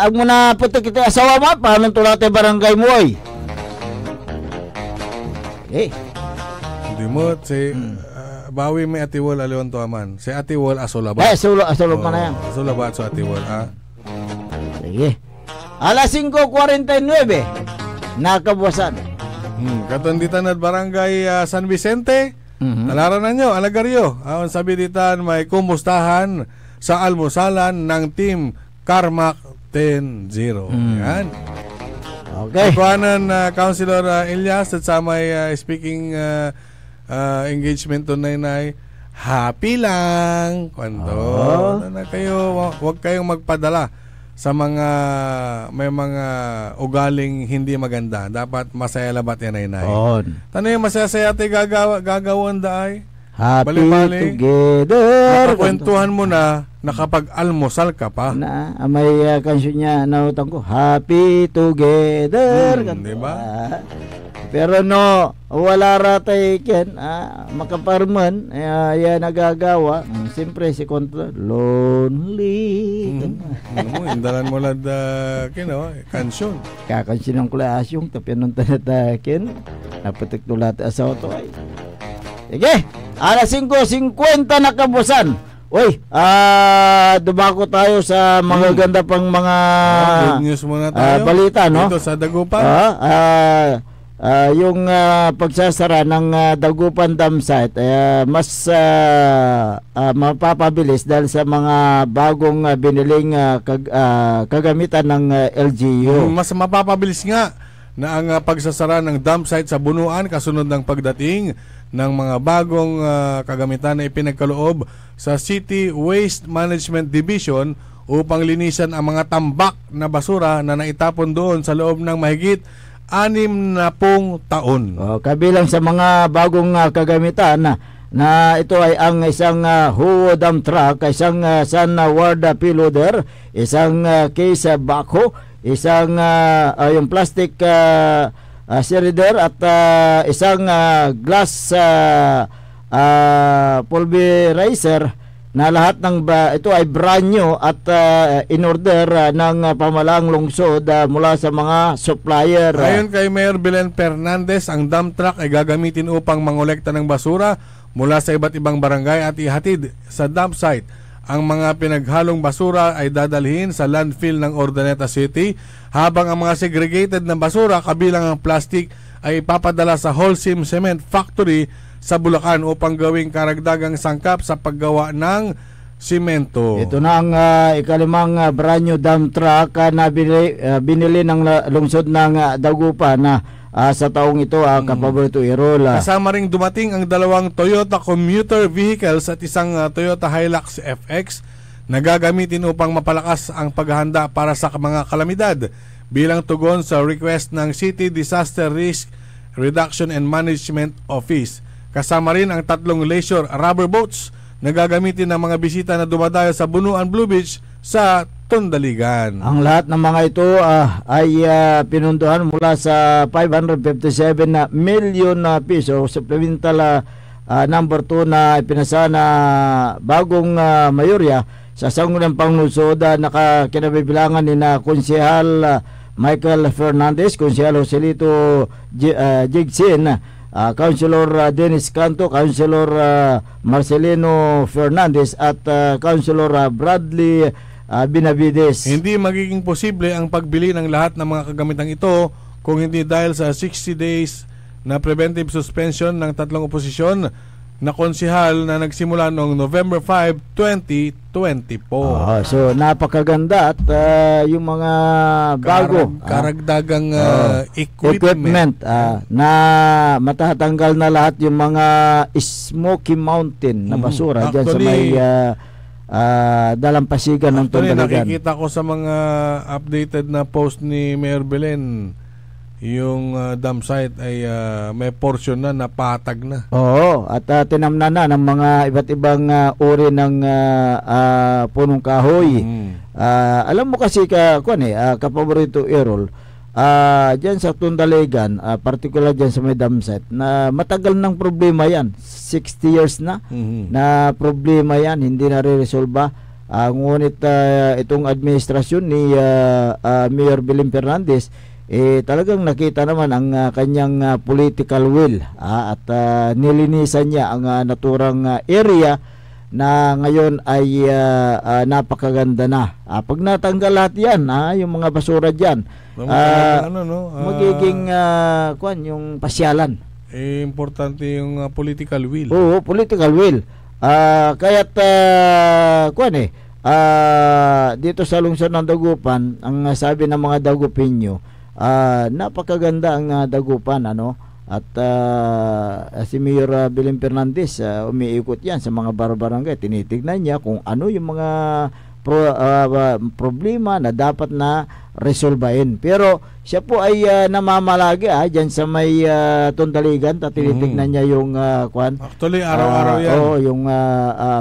S4: Ag mo na putek iti asawa mo paano tulate barangay mo ay.
S5: Hindi mo si bawi may atiwal aliwan to aman. Si atiwal asolabat.
S4: Asolabat na yan.
S5: Asolabat so atiwal
S4: Sige. Alas 5:49 nakabuwasan.
S5: Katonditan at barangay San Vicente. Alaranan nyo, alagaryo. Awan sabi ditan may kumustahan sa almusalan ng Team Carmack 10-0. Yan.
S4: Okay.
S5: Kuhanan Councilor Elias at sa may speaking engagement to nay happy lang. Kwento. Na kayo, wag kayong magpadala sa mga may mga ugaling hindi maganda. Dapat masaya labat yan ay. Tanong yung masaya-saya ate gagawin daay.
S4: Happy together.
S5: Nakakwentuhan mo na nakapag-almusal ka pa.
S4: May kansyon niya nautang ko. Happy together.
S5: Diba?
S4: Pero no, wala ratay Ken, makaparman, yan nagagawa. Siyempre si Kontra, lonely.
S5: Indalan mo lang kansyon.
S4: Kakansyon ng klasyong, tapi nung tanata Ken, napatik tulat asaw to ay. Sige, alas 5:50 nakabusan. Uy, dumako tayo sa mga ganda pang mga
S5: good news muna tayo.
S4: Balita, no?
S5: Dito sa Dagupan.
S4: Yung pagsasara ng Dagupan Dam site mas mapapabilis dahil sa mga bagong biniling kagamitan ng LGU.
S5: Mas mapapabilis nga na ang pagsasara ng dam site sa Bunuan kasunod ng pagdating ng mga bagong kagamitan na ipinagkaloob sa City Waste Management Division upang linisan ang mga tambak na basura na naitapon doon sa loob ng mahigit 60 taon.
S4: Kabilang sa mga bagong kagamitan na ito ay ang isang Huo dump truck, isang San Ward Piloder, isang case backhoe, isang yung plastic shredder at isang glass pulverizer na lahat ng ito ay brand new at in order ng pamalaang lungsod mula sa mga supplier.
S5: Ayon kay Mayor Belen Fernandez, ang dump truck ay gagamitin upang mangolekta ng basura mula sa iba't ibang barangay at ihatid sa dump site. Ang mga pinaghalong basura ay dadalhin sa landfill ng Urdaneta City, habang ang mga segregated na basura kabilang ang plastic ay ipapadala sa Holcim Cement Factory sa Bulacan upang gawing karagdagang sangkap sa paggawa ng simento.
S4: Ito na ang ikalimang brand new dump truck na binili ng lungsod ng Dagupan na sa taong ito, kapaborito Errol.
S5: Kasama ring dumating ang dalawang Toyota commuter vehicles at isang Toyota Hilux FX na gagamitin upang mapalakas ang paghahanda para sa mga kalamidad bilang tugon sa request ng City Disaster Risk Reduction and Management Office. Kasama rin ang 3 leisure rubber boats na gagamitin ng mga bisita na dumadayo sa Bunuan Blue Beach sa Tondaligan.
S4: Ang lahat ng mga ito ay pinunduhan mula sa 557 million piso. Supplemental number 2 na ipinasa na bagong mayorya sa sangguniang panglungsod na kinabibilangan ni na Konsehal Michael Fernandez, Konsehal Joselito Jigsin, Councilor Dennis Canto, Councilor Marcelino Fernandez at Councilor Bradley Benavides.
S5: Hindi magiging posible ang pagbili ng lahat ng mga kagamitang ito kung hindi dahil sa 60 days na preventive suspension ng 3 oposisyon na konsehal na nagsimula noong November 5, 2024.
S4: So napakaganda at yung mga bago
S5: karagdagang equipment
S4: na matatanggal na lahat yung mga Smoky Mountain na basura dyan sa may dalampasigan ng Tondaligan.
S5: Nakikita ko sa mga updated na post ni Mayor Belen, yung dam site ay may portion na napatag na.
S4: Oo, at tinamnan na ng mga iba't ibang uri ng punong kahoy. Alam mo kasi kapaborito Errol, dyan sa Tondaligan, particular dyan sa may dam site, na matagal ng problema yan. 60 years na na problema yan, hindi na re-resolve. Ngunit itong administrasyon ni Mayor Belen Fernandez talagang nakita naman ang kanyang political will at nilinisan niya ang naturang area na ngayon ay napakaganda na. Pag natanggal lahat yan, yung mga basura dyan, magiging yung pasyalan.
S5: Importante yung political will.
S4: Oo, political will. Kaya't dito sa lungsod ng Dagupan, ang sabi ng mga Dagupinyo, napakaganda ang Dagupan, at si Mayor Belen Fernandez umiikot yan sa mga barangay, tinitignan niya kung ano yung mga problema na dapat na resolbahin. Pero siya po ay namamalagi dyan sa may Tondaligan, tinitignan niya yung
S5: actually araw-araw yan.
S4: Yung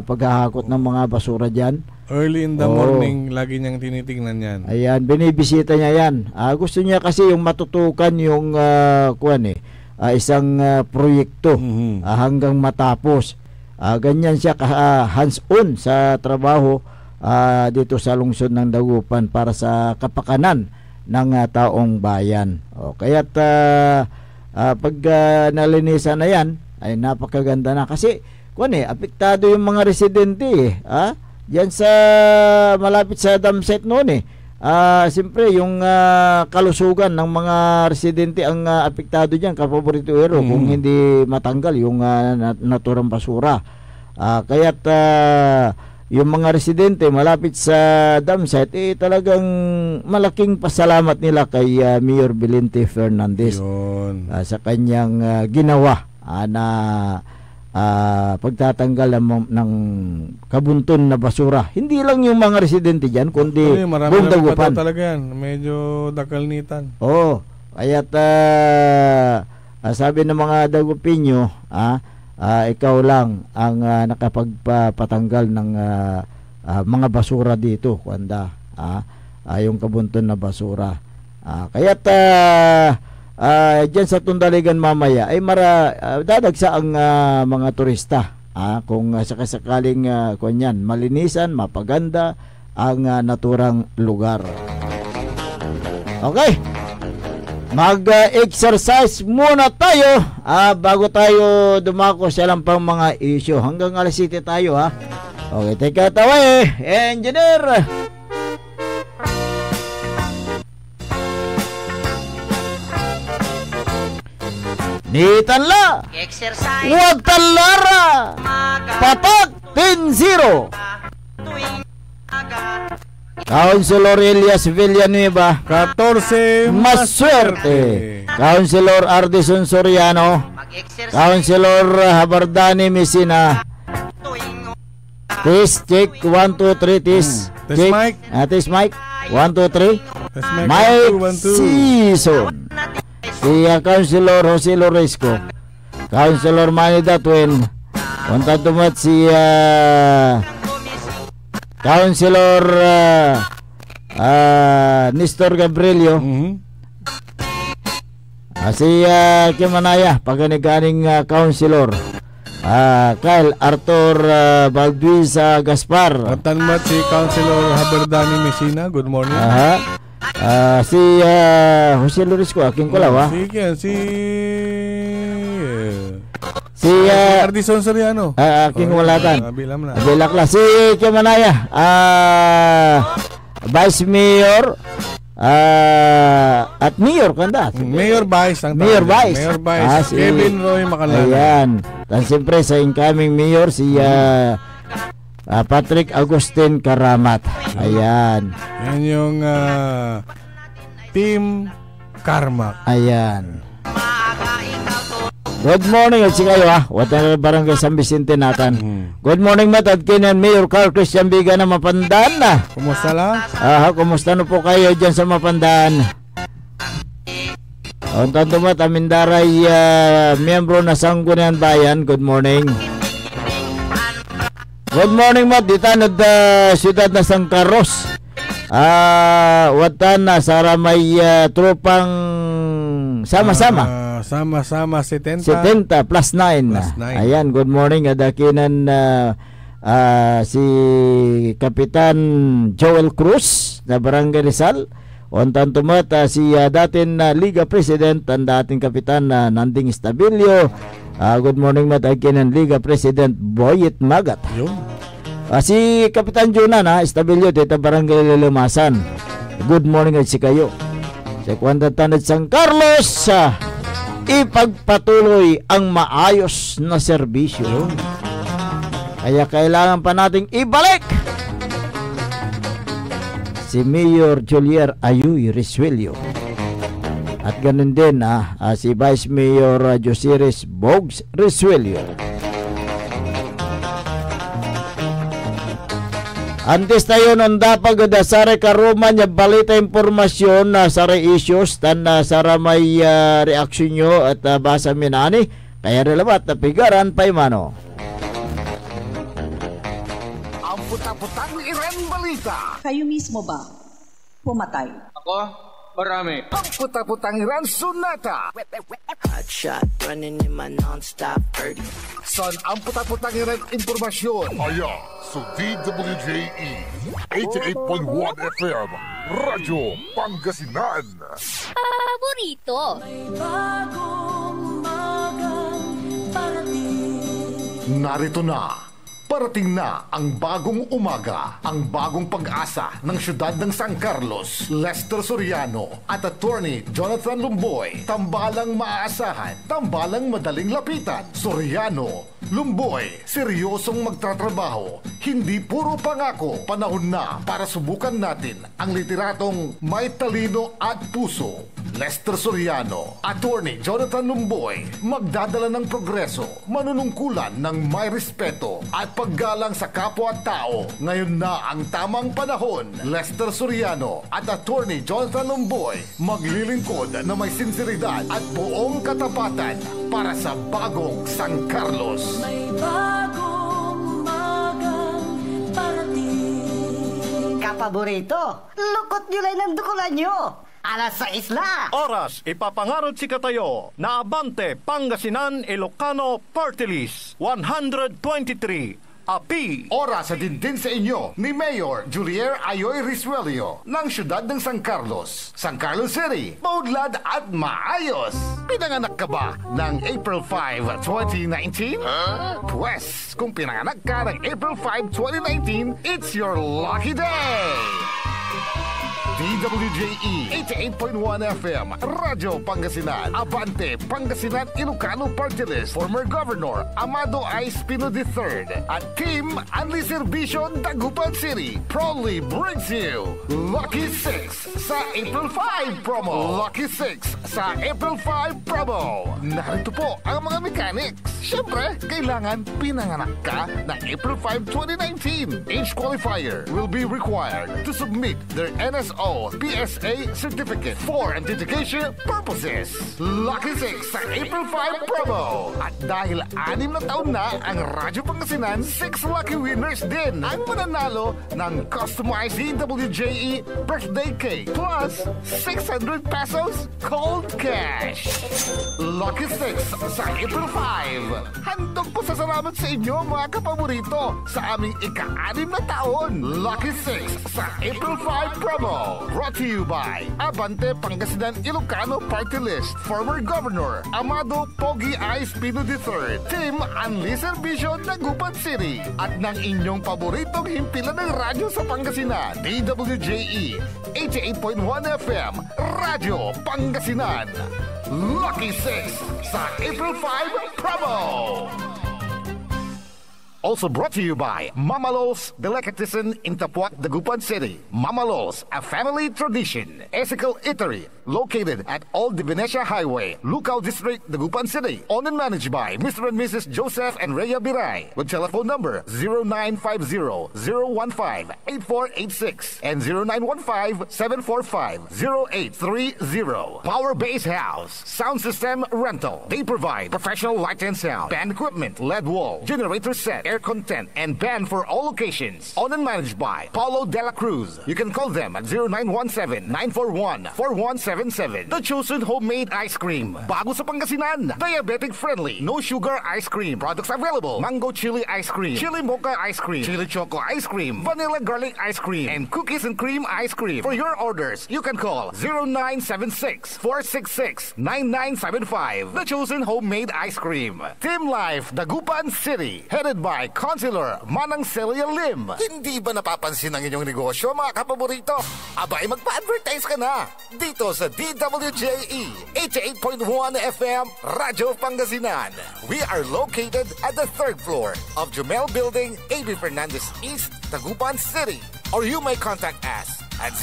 S4: paghahakot ng mga basura dyan.
S5: Early in the morning, lagi niyang tinitingnan yan.
S4: Ayan, binibisita niya yan. Gusto niya kasi yung matutukan yung isang proyekto hanggang matapos. Ganyan siya hands-on sa trabaho dito sa lungsod ng Dagupan para sa kapakanan ng taong bayan. Kaya't pag nalinisan na yan, ay napakaganda na. Kasi apektado yung mga residente diyan sa malapit sa dam site noon siyempre yung kalusugan ng mga residente ang apektado diyan, kapaborito Errol, kung hindi matanggal yung naturang basura. Kaya't yung mga residente malapit sa dam site talagang malaking pasalamat nila kay Mayor Belen Fernandez sa kanyang ginawa na pagtatanggal ng kabunton na basura. Hindi lang yung mga residente dyan, kundi buong Dagupan.
S5: Talaga yan. Medyo dakalnitan.
S4: Kaya't sabi ng mga Dagupinyo, ikaw lang ang nakapagpatanggal ng mga basura dito, yung kabunton na basura. Kaya't dyan sa Tondaligan mamaya ay dadagsa ang mga turista kung sakasakaling malinisan, mapaganda ang naturang lugar. Okay, mag-exercise muna tayo bago tayo dumako sa ilang pang mga issue. Hanggang alas 7 tayo Okay, take it away, engineer. Nitanla,
S13: exercise,
S4: huwag talara, patak, 10-0. Councilor Elias Villanueva,
S5: 14
S4: Maswerte. Councilor Ardison Soriano, Councilor Habardani Messina. Tis, check, 1, 2, 3, tis.
S5: Tis Mike.
S4: Tis Mike, 1, 2, 3.
S5: Tis Mike,
S4: Mike
S5: 1, 2.
S4: Season. Si Councilor Jose Loresco, Councilor Manny Datwin. Punta tumat si Councilor Nestor Gabrielio. Si Kimanaya, pagganiganing Councilor Kyle Arthur Balduisa Gaspar.
S5: At tanmat si Councilor Haberdani Messina. Good morning.
S4: Si Jose Loresco, aking kulawa. Si
S5: Ardison Soriano.
S4: Aking walatan.
S5: Bilam na.
S4: Bilakla. Si Kimanaya, Vice Mayor at Mayor kanda.
S5: Mayor Vice ang
S4: Mayor Vice.
S5: Mayor Vice. Kevin Roy Macalana.
S4: Ayan. Tan siyempre sa incoming mayor si Patrick Agustin Karamat. Ayan.
S5: Yan yung Team Karma.
S4: Ayan. Good morning at si kayo Watan barangay San Vicente natin. Good morning matad kinan Mayor Carl Christian Biga na Mapandaan na.
S5: Kumusta la?
S4: Kumusta na po kayo dyan sa Mapandaan? Untan tumat amindaray miyembro na Sangguniang Bayan. Good morning. Good morning mat dita nad siyudad na San Carlos. Watan na sara may tropang sama-sama.
S5: Sama-sama 70
S4: plus 9. Ayan, good morning adakinan si Kapitan Joel Cruz na Barangay Rizal. Ontan tumat si datin Liga President ang dating Kapitan Nanding Estabilio. Good morning matakinan Liga President Boyet Magat. Si Kapitan Junan Estabilio dito Barangay Lilumasan. Good morning at si kayo. Sa Kwantantanad San Carlos, ipagpatuloy ang maayos na serbisyo. Kaya kailangan pa nating ibalik si Mayor Julier Ayuy Risuelio. At ganun din si Vice Mayor Josiris Bogs Risuelio. Antes tayo nung dapat sare karuman niya balita impormasyon na sare issues tan sara may reaksyon nyo at basa minani kaya relabat na pigaran pa'y mano.
S3: Ang puta-putang Iren balita.
S6: Kayo mismo ba pumatay?
S2: Ako? Marami.
S3: Ang puta-putang Iren sunata.
S7: Hot shot running in my non-stop 30.
S3: Son ang puta-putang Iren impormasyon.
S8: Aya sa DWJE 88.1 FM Radyo Pangasinan.
S1: Paborito.
S3: Narito na. Parating na ang bagong umaga, ang bagong pag-asa ng siyudad ng San Carlos. Lester Soriano at Attorney Jonathan Lumboy. Tambalang maaasahan, tambalang madaling lapitan. Soriano, Lumboy, seryosong magtatrabaho. Hindi puro pangako. Panahon na para subukan natin ang literatong may talino at puso. Lester Soriano, Attorney Jonathan Lumboy, magdadala ng progreso, manunungkulan ng may respeto at paggalang sa kapwa-tao. Ngayon na ang tamang panahon. Lester Soriano at Attorney Jonathan Lumboy, maglilingkod na may sinseridad at buong katapatan para sa bagong San Carlos.
S11: May bagong umagang parating.
S13: Kapaborito, lukot nyo lang ng dukulan nyo. Alas 6 na.
S3: Oras, ipapangarod si Katayo na Abante Pangasinan Ilocano Party List 123. Api, oras sa din sa inyo ni Mayor Julier Ayoy Risuelio ng siyudad ng San Carlos, San Carlos City, maudlad at maayos. Pinanganak ka ba ng April 5, 2019? Pwes, kung pinanganak ka ng April 5, 2019, it's your lucky day! DWJE 88.1 FM Radyo Pangasinan. Abante Pangasinan Ilocano Party List. Former Governor Amado I. Espino III at Team Anli Servisyo Dagupan City proudly brings you Lucky 6 sa April 5 promo. Lucky 6 sa April 5 promo. Narito po ang mga mechanics. Siyempre, kailangan pinanganak ka ng April 5, 2019. Age qualifier will be required to submit their NSO PSA certificate for authentication purposes. Lucky 6 sa April 5 promo. At dahil 6 na taon na ang Radyo Pangasinan, 6 lucky winners din ang mananalo ng customized DWJE birthday cake plus 600 pesos cold cash. Lucky 6 sa April 5. Handog po sa salamat sa inyo mga kapaborito sa aming ika-6 na taon. Lucky 6 sa April 5 promo. Brought to you by Abante Pangasinan Ilocano Party List. Former Governor Amado Pogi I. Espino III. Team Anli Servisyo Dagupan City. At ng inyong paboritong himpilan ng radyo sa Pangasinan. DWJE 88.1 FM Radyo Pangasinan. Lucky 6 sa April 5 promo. Also brought to you by Mamalos Delicatessen in Tapuac, Dagupan City. Mamalos, a family tradition. Ethical Eatery, located at Old Venetia Highway, Lucao District, Dagupan City. Owned and managed by Mr. and Mrs. Joseph and Rhea Biray. With telephone number 0950-015-8486 and 0915-745-0830. Power Base House, sound system rental. They provide professional light and sound, band equipment, LED wall, generator set, air content, and band for all locations. Owned and managed by Paulo De La Cruz. You can call them at 0917-941-4177. The Chosen Homemade Ice Cream. Bago sa Pangasinan. Diabetic friendly. No sugar ice cream. Products available. Mango chili ice cream. Chili mocha ice cream. Chili choco ice cream. Vanilla garlic ice cream. And cookies and cream ice cream. For your orders, you can call 0976-466-9975. The Chosen Homemade Ice Cream. Team Life, Dagupan City. Headed by Councilor Manang Celia Lim. Hindi ba napapansin ang inyong negosyo, mga kapaborito? Abay, magpa-advertise ka na dito sa DWJE 88.1 FM Radyo Pangasinan. We are located at the 3rd floor of Jumel Building, A.B. Fernandez East, Dagupan City. Or you may contact us at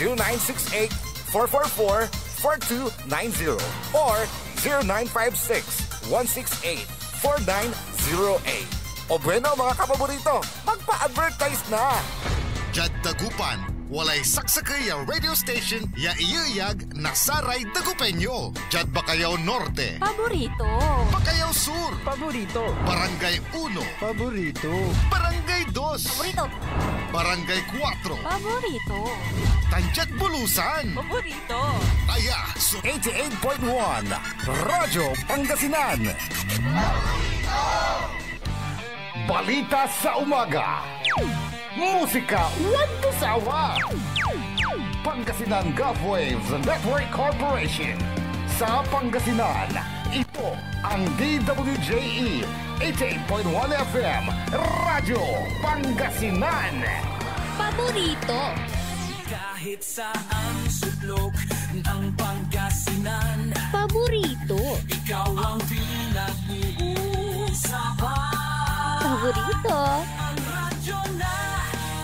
S3: 0968-444-4290 or 0956-168-4908. O bueno mga kapaborito, magpa-advertise na!
S17: Jad Dagupan, walay saksakay ang radio station ya iyayag na saray Dagupenyo. Jad Bacayao Norte.
S14: Paborito.
S17: Bacayao Sur.
S14: Paborito.
S17: Barangay 1.
S14: Paborito.
S17: Barangay 2.
S14: Paborito.
S17: Barangay 4.
S14: Paborito.
S17: Tanchat Bulusan.
S14: Paborito.
S17: Kaya, so
S3: 88.1 Radyo Pangasinan. Balita sa umaga. Musika walang sawa. Pangasinan Gulf Waves Network Corporation. Sa Pangasinan, ito ang DWJE 88.1 FM Radyo Pangasinan.
S1: Paborito.
S11: Kahit saan suplok ng Pangasinan.
S1: Paborito.
S11: Ikaw ang pinag-uusapan.
S1: Paborito.
S11: Ang radyo na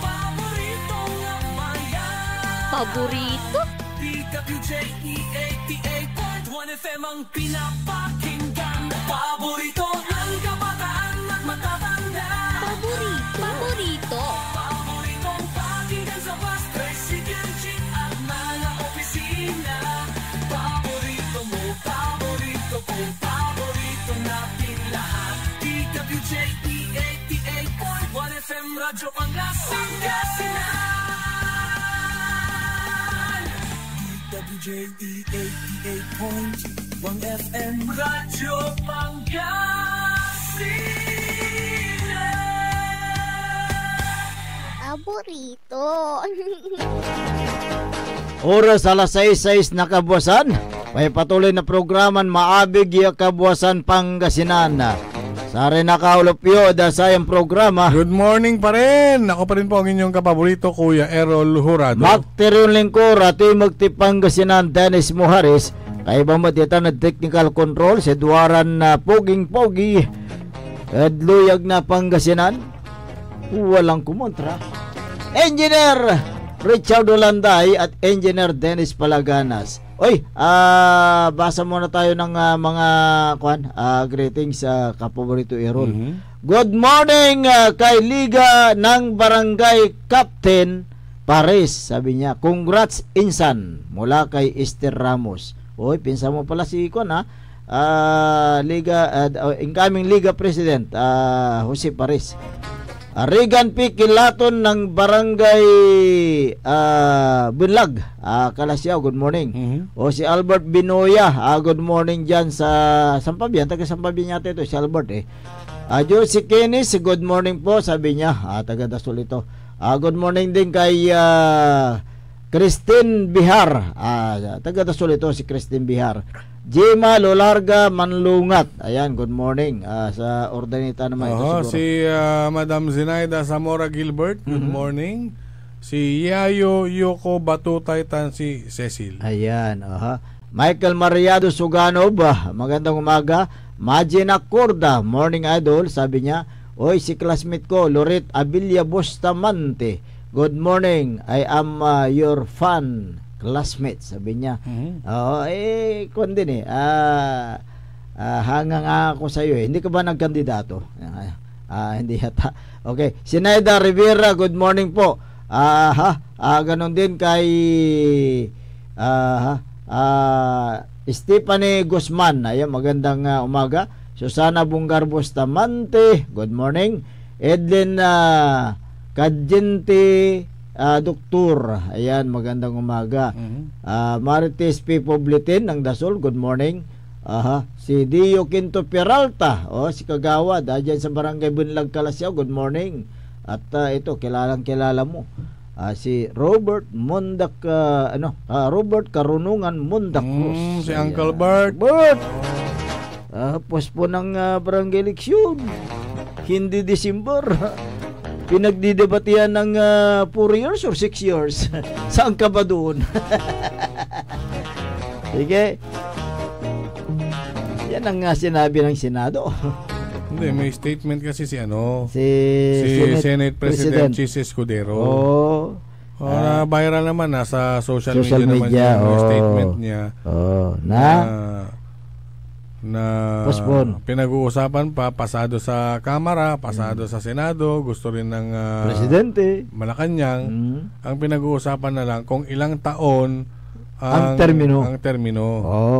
S11: paborito ng bayan.
S1: Paborito.
S11: DWJE 88.1 FM ang pinapakinggan. Paborito ng kabataan at matatanda.
S1: Paborito. Paborito.
S11: Paboritong pakinggan sa bus, tricycle, jeep at mga opisina. Paborito mo, paborito ko, paborito natin lahat. DWJE 88.1 FM Radyo Pangasinan. DWJE 88.1 FM Radyo Pangasinan.
S1: Paborito.
S4: Oras alas 6:06 na kabuwasan. May patuloy na programan maabig ya kabuwasan Pangasinan. Sari nakaulopyo da sayang programa.
S5: Good morning pa rin. Ako pa rin po ang inyong kapaborito, Kuya Errol Jurado.
S4: Maktiryon lingkor at magtipangasinan Dennis Muharis. Kaya ba matitan na technical control si Duaran na poging-pogi at luyag na Pangasinan. Walang kumontra. Engineer Richard Olanday at Engineer Dennis Palaganas. Oy, basa muna tayo ng mga greetings sa kapaborito Errol. Good morning kay Liga ng Barangay Captain Paris, sabi niya. Congrats Insan mula kay Esther Ramos. Oy, pinsa mo pala si incoming Liga President Jose Paris. Regan P. Kilaton ng Barangay Bunlag, Kalasyaw, good morning. O si Albert Binoya, good morning dyan sa Sampabian, taga Sampabian yata ito si Albert si Kenis, good morning po, sabi niya, taga Dasol ito. Good morning din kay Christine Bihar, taga Dasol ito si Christine Bihar. Jema Lolarga Manlungat, ayan, good morning. Sa Ordanita naman ito siguro.
S5: Si Madam Zinaida Zamora Gilbert, good morning. Si Yayo Yoko Batutay si Cecil.
S4: Ayan, Michael Mariado Suganov, magandang umaga. Majina Corda, morning idol, sabi niya. Oy, si classmate ko, Loret Abilia Bustamante, good morning, I am your fan classmate, sabi niya. Kung din hangang ako sa iyo hindi ka ba nagkandidato? Hindi yata. Okay, Sinaida Rivera, good morning po. Ganon din kay Stephanie Guzman, ayan, magandang umaga. Susana Bungar Bustamante, good morning. Edlin Kadjente Doktor, ayan, magandang umaga. Marites P. Pobletin ng Dasol, good morning. Si Dio Quinto Peralta, si Kagawad, dyan sa Barangay Bunlag, Kalasyaw, good morning. At ito, kilalang kilala mo, si Robert Mundak, Robert Karunungan Mundak Cruz.
S5: Si Uncle Bert.
S4: Pospo ng barangay eleksyon, hindi December. Pinagdidebatihan ng 4 years or 6 years. Saan ka ba doon? Sige. Yan ang sinabi ng Senado.
S5: Hindi, may statement kasi si
S4: Senate
S5: President Chis Escudero. Viral naman, nasa social media naman yung statement niya. Na pinag-uusapan pa, pasado sa Kamara, pasado sa Senado, gusto rin ng
S4: Presidente
S5: Malacanang. Ang pinag-uusapan na lang kung ilang taon
S4: ang termino.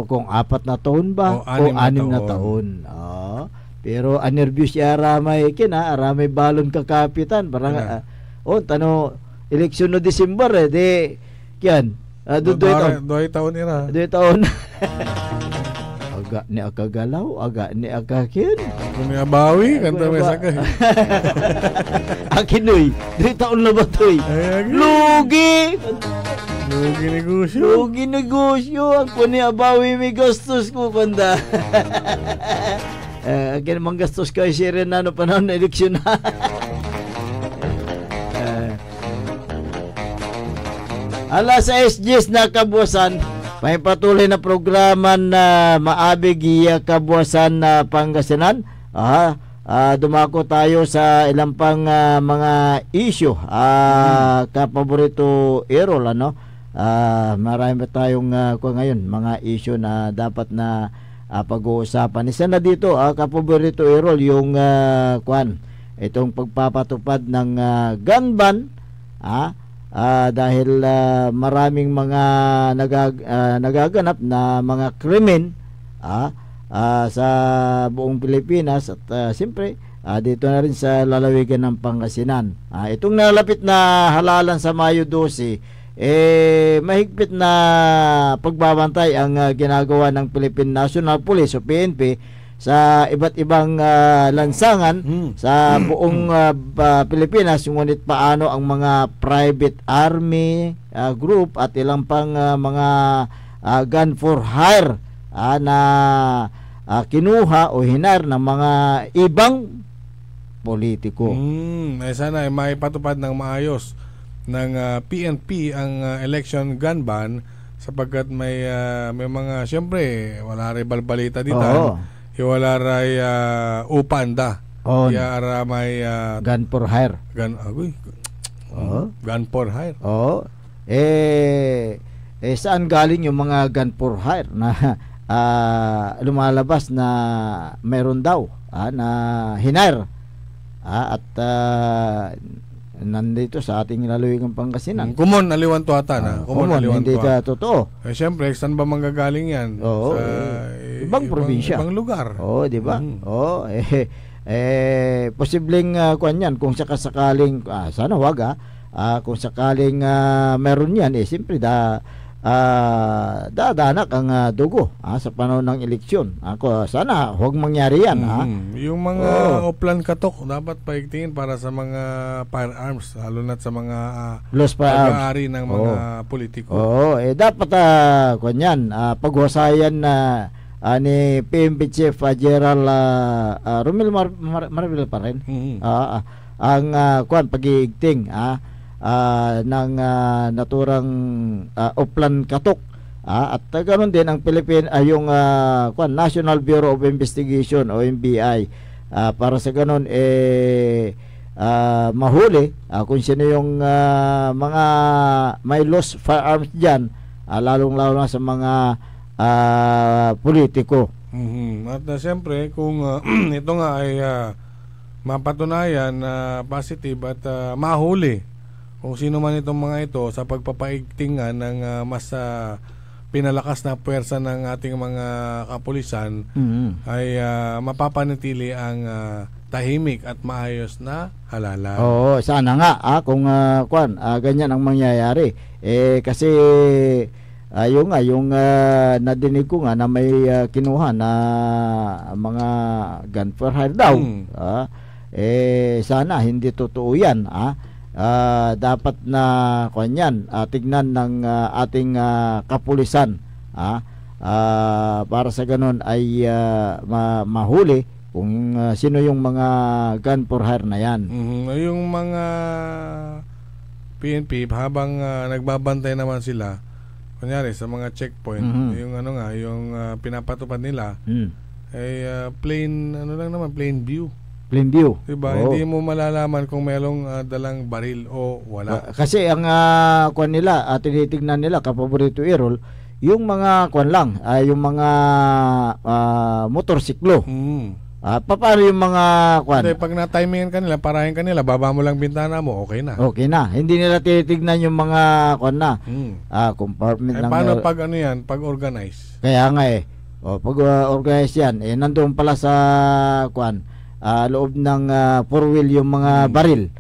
S4: Kung 4 na taon ba o 6 na taon. Pero anervyos siya aramay aramay balon kakapitan. Parang eleksyon no December di yan. 2
S5: taon ira.
S4: 2 taon. Aga ni akagalaw, aga ni akakin.
S5: Kung abawi, kanta may sakay.
S4: Akinoy, 2 taon na ba to'y? Lugi negosyo. Ako ni abawi may gastos ko, kanda. Akin mang gastos ko, siya rin na panahon na eleksyon na. Alas 6 na kabuasan. May patuloy na programa na maabig kabuasan na Pangasinan. Dumako tayo sa ilang pang mga issue. Kapaborito Errol, marami tayong ngayon mga issue na dapat na pag-uusapan. Isa na dito, kapaborito Errol, yung itong pagpapatupad ng gun ban. Dahil maraming mga nagaganap na mga krimen sa buong Pilipinas at siyempre dito na rin sa lalawigan ng Pangasinan. Itong nalapit na halalan sa Mayo 12, mahigpit na pagbabantay ang ginagawa ng Philippine National Police o PNP sa iba't ibang lansangan sa buong Pilipinas, ngunit paano ang mga private army group at ilang pang mga gun for hire na kinuha o hinar ng mga ibang politiko.
S5: Sana ay maipatupad ng maayos ng PNP ang election gun ban sapagkat may mga siyempre wala rin balbalita dito. Wala rin upanda. Yara may
S4: gun for hire.
S5: Gun for hire.
S4: Saan galing yung mga gun for hire na lumalabas na meron daw na hinire at nandito sa ating lalawigan Pangasinan.
S5: Kumon aliwan to ata na.
S4: Kumon hindi ka totoo.
S5: Siyempre, saan ba manggagaling yan? Sa
S4: ibang probinsya.
S5: Ibang lugar.
S4: Di ba? Posibleng kuan yan kung sakasakaling sana wag kung sakaling meron yan siyempre dadanak ang dugo sa panahon ng eleksyon. Sana huwag mangyari yan.
S5: Yung mga oplan katok dapat paigtingin para sa mga firearms lalo na sa mga pag-aari ng mga politiko.
S4: Dapat kanyan paghusayan ni PNP Chief General Romel Marvel pa rin ang pag-iigting ng naturang oplan katok at ganoon din ang yung National Bureau of Investigation o NBI para sa ganoon mahuli kung sino yung mga may lost firearms dyan lalong-lalo na sa mga politiko.
S5: At siyempre kung ito nga ay mapatunayan na positive at mahuli kung sino man itong mga ito sa pagpapaigtingan ng mas pinalakas na puwersa ng ating mga kapulisan ay mapapanatili ang tahimik at maayos na halalan.
S4: Sana nga kung ganyan ang mangyayari. Kasi yung nadinig ko nga na may kinuha na mga gun for hire daw. Sana hindi totoo yan. Dapat na kanyan tignan ng ating kapulisan para sa ganun ay mahuli kung sino yung mga gun for hire na yan.
S5: Yung mga PNP habang nagbabantay naman sila kunyari sa mga checkpoint yung yung pinapatupad nila ay plain view.
S4: Plain view.
S5: Diba? Hindi mo malalaman kung mayroong dalang baril o wala.
S4: Kasi ang nila, tinitignan nila, kapaborito Errol, yung mga lang, yung mga motorsiklo. Paano yung mga
S5: pag na-timingan kanila, parahin kanila, baba mo lang bintana mo, okay na.
S4: Okay na. Hindi nila tinitignan yung mga compartment ng...
S5: Paano pag pag organize?
S4: Kaya nga pag organize yan, nandoon pala sa loob ng 4-wheel yung mga baril.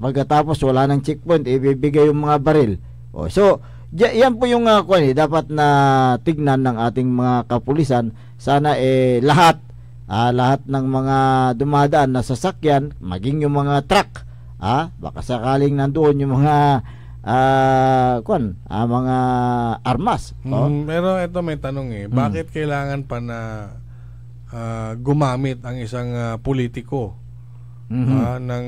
S4: Pagkatapos wala ng checkpoint, ibibigay yung mga baril. So, yan po yung dapat na tignan ng ating mga kapulisan. Sana lahat ng mga dumadaan na sasakyan, maging yung mga truck, baka sakaling nandoon yung mga mga armas.
S5: Pero ito may tanong bakit kailangan pa na gumamit ang isang politiko ng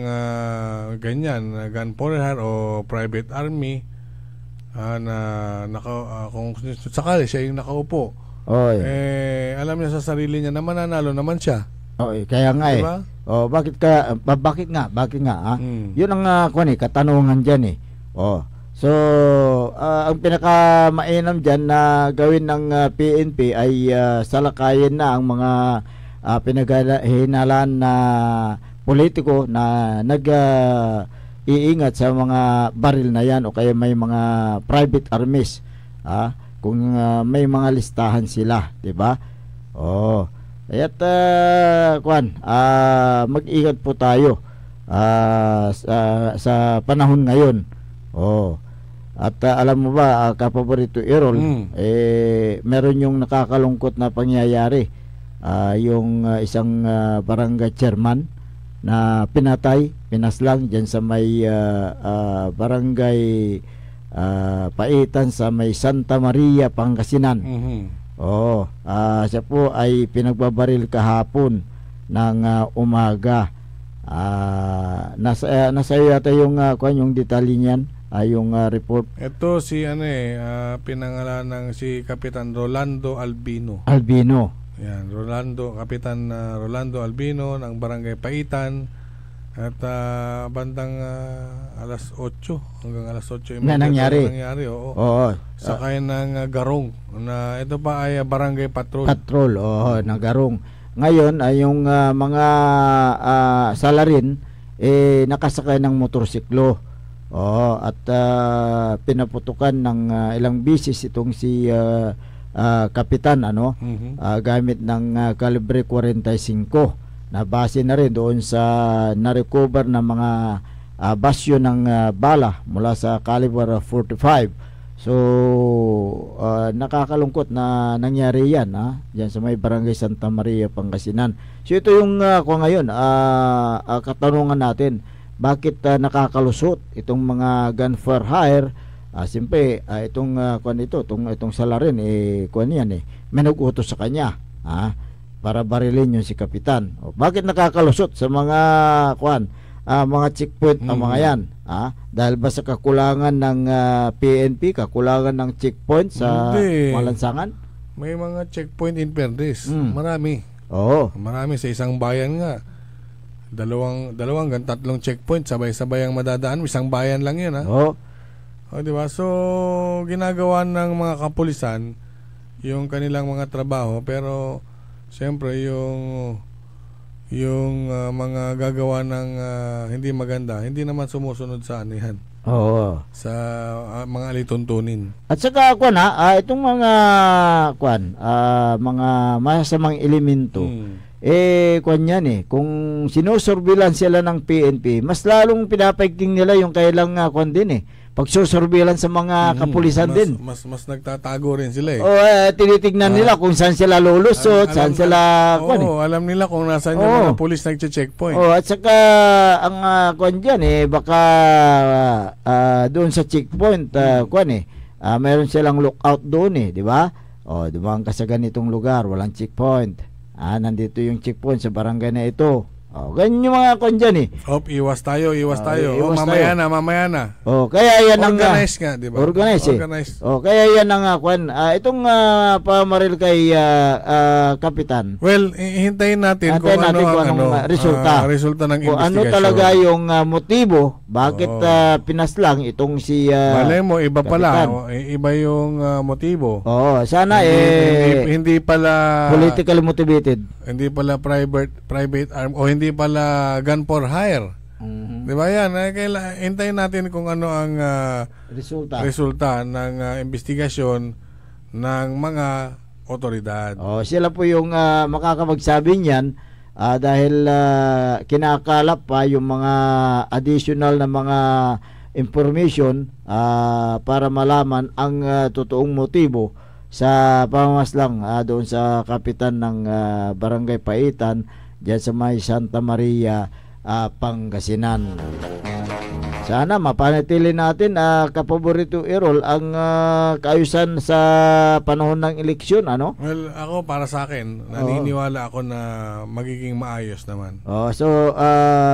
S5: ganyan gun for hire o private army na kung sakali siya yung nakaupo alam niya sa sarili niya na mananalo naman siya.
S4: Kaya nga diba? Bakit nga yun ang katanungan dyan So, ang pinakamainam dyan na gawin ng PNP ay salakayin na ang mga pinaghinalaan na politiko na nag-iingat sa mga baril na yan o kaya may mga private armies. Kung may mga listahan sila, diba? Kaya't mag-ingat po tayo sa panahon ngayon. At alam mo ba, kapaborito Errol, meron yung nakakalungkot na pangyayari. Yung isang barangay chairman na pinaslang dyan sa may barangay Paitan sa may Santa Maria, Pangasinan. Siya po ay pinagbabaril kahapon ng umaga. Nasa iyo yata yung detalye niyan, yung report.
S5: Ito si pinangalan ng si Kapitan Rolando Albino. Yan, Kapitan Rolando Albino ng Barangay Paitan. At bandang alas 8 hanggang alas 8
S4: na nangyari.
S5: Oo. Sakay ng Garong na ito pa ay Barangay Patrol.
S4: Na Garong. Ngayon ay yung mga salarin nakasakay ng motorsiklo. At pinaputukan ng ilang bisis itong si Kapitan gamit ng kalibre 45. Nabase na rin doon sa na-recover na mga basyo ng bala mula sa caliber 45. So nakakalungkot na nangyari yan diyan sa may Barangay Santa Maria, Pangasinan. So ito yung ngayon katanungan natin, bakit nakakalusot itong mga gun for hire? Siyempre itong itong salarin may nag-utos sa kanya para barilin yung si Kapitan. Bakit nakakalusot sa mga mga checkpoint ang mga yan? Dahil ba sa kakulangan ng PNP, kakulangan ng checkpoint sa malansangan?
S5: May mga checkpoint in fairness. Marami. Marami sa isang bayan nga. Dalawang hanggang 3 checkpoint sabay-sabay ang madadaan. Isang bayan lang yun. Diba? So ginagawa ng mga kapulisan yung kanilang mga trabaho, pero siyempre yung mga gagawa ng hindi maganda, hindi naman sumusunod sa anihan. Sa mga alituntunin. At saka
S4: itong mga mga masasamang elemento kung sinusurveillance sila ng PNP, mas lalong pinapaigting nila yung kailang pagsusurveillance sa mga kapulisan din.
S5: Mas nagtatago rin sila
S4: tinitignan nila kung saan sila lulusot, saan sila
S5: alam nila kung nasaan yung mga pulis nagche-checkpoint.
S4: At saka ang baka doon sa checkpoint meron silang lookout doon di ba? Dumaan ka sa ganitong lugar, walang checkpoint. Nandito yung checkpoint sa barangay na ito. Ganyan yung mga
S5: iwas tayo. Mamaya na.
S4: Kaya yan ang
S5: organize nga, di ba?
S4: Organize. Kaya yan ang itong pamaril kay Kapitan.
S5: Well, hintayin natin kung anong resulta ng
S4: kung
S5: investigation.
S4: Ano talaga yung motibo, bakit pinaslang itong si
S5: malay mo, iba pala. Iba yung motibo.
S4: Sana
S5: hindi pala
S4: politically motivated.
S5: Hindi pala private arm o hindi pala gun for hire. Di ba yan? Hintayin natin kung ano ang resulta ng investigasyon ng mga otoridad.
S4: Sila po yung makakapagsabi niyan dahil kinakalap pa yung mga additional na mga information para malaman ang totoong motibo sa pamamaslang doon sa Kapitan ng Barangay Paitan diyan sa may Santa Maria, Pangasinan. Sana mapanatili natin Kapaborito Errol ang kaayusan sa panahon ng eleksyon,
S5: Well, ako para sa akin, naniniwala ako na magiging maayos naman.
S4: So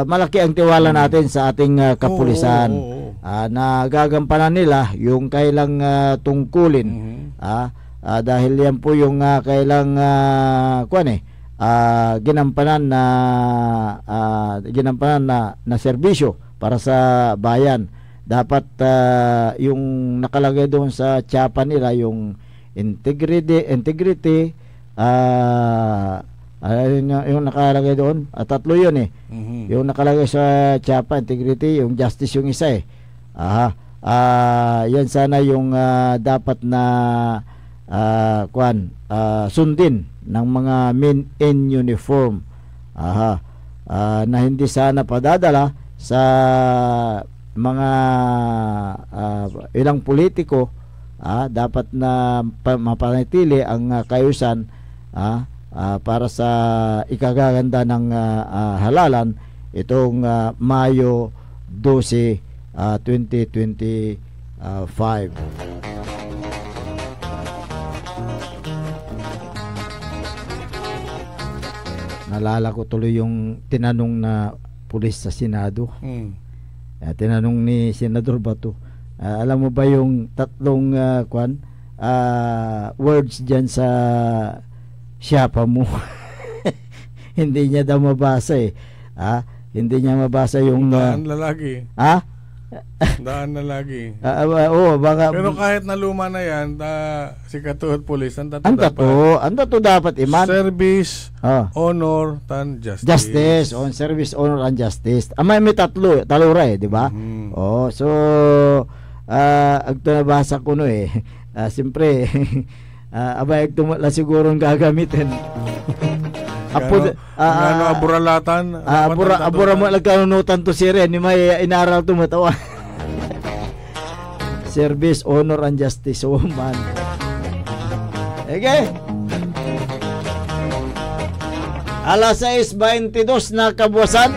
S4: malaki ang tiwala natin sa ating kapulisan. Na gagampanan nila yung kailang tungkulin. Dahil yan po yung kailang ginampanan na serbisyo para sa bayan. Dapat yung nakalagay doon sa tsapa nila yung integrity yung nakalagay doon, 3 yun yung nakalagay sa tsapa, integrity, yung justice yung isa yan sana yung dapat na sundin ng mga men in uniform na hindi sana padadala sa mga ilang politiko. Dapat na mapanatili ang kaayusan para sa ikagaganda ng halalan itong Mayo 12, 2025. naalala ko tuloy yung tinanong na pulis sa Senado. Tinanong ni Senador Bato, alam mo ba yung tatlong words dyan sa siyapa mo? Hindi niya daw mabasa hindi niya mabasa yung
S5: daan lalaki. Daan lalaki.
S4: Baka,
S5: pero kahit na luma na yan, si Katuhot Police, ang tato dapat iman. Service, honor, and justice.
S4: Justice, on service, honor, and justice. May talura di ba? So ang nabasa ko siyempre abay tumala siguro gagamitin.
S5: Aburalatan.
S4: Abura mo nagkanunutan to siren ni may inaral tumatawa. Service, honor, and justice, woman. Okay. Alas 6:22 na kabuwasan.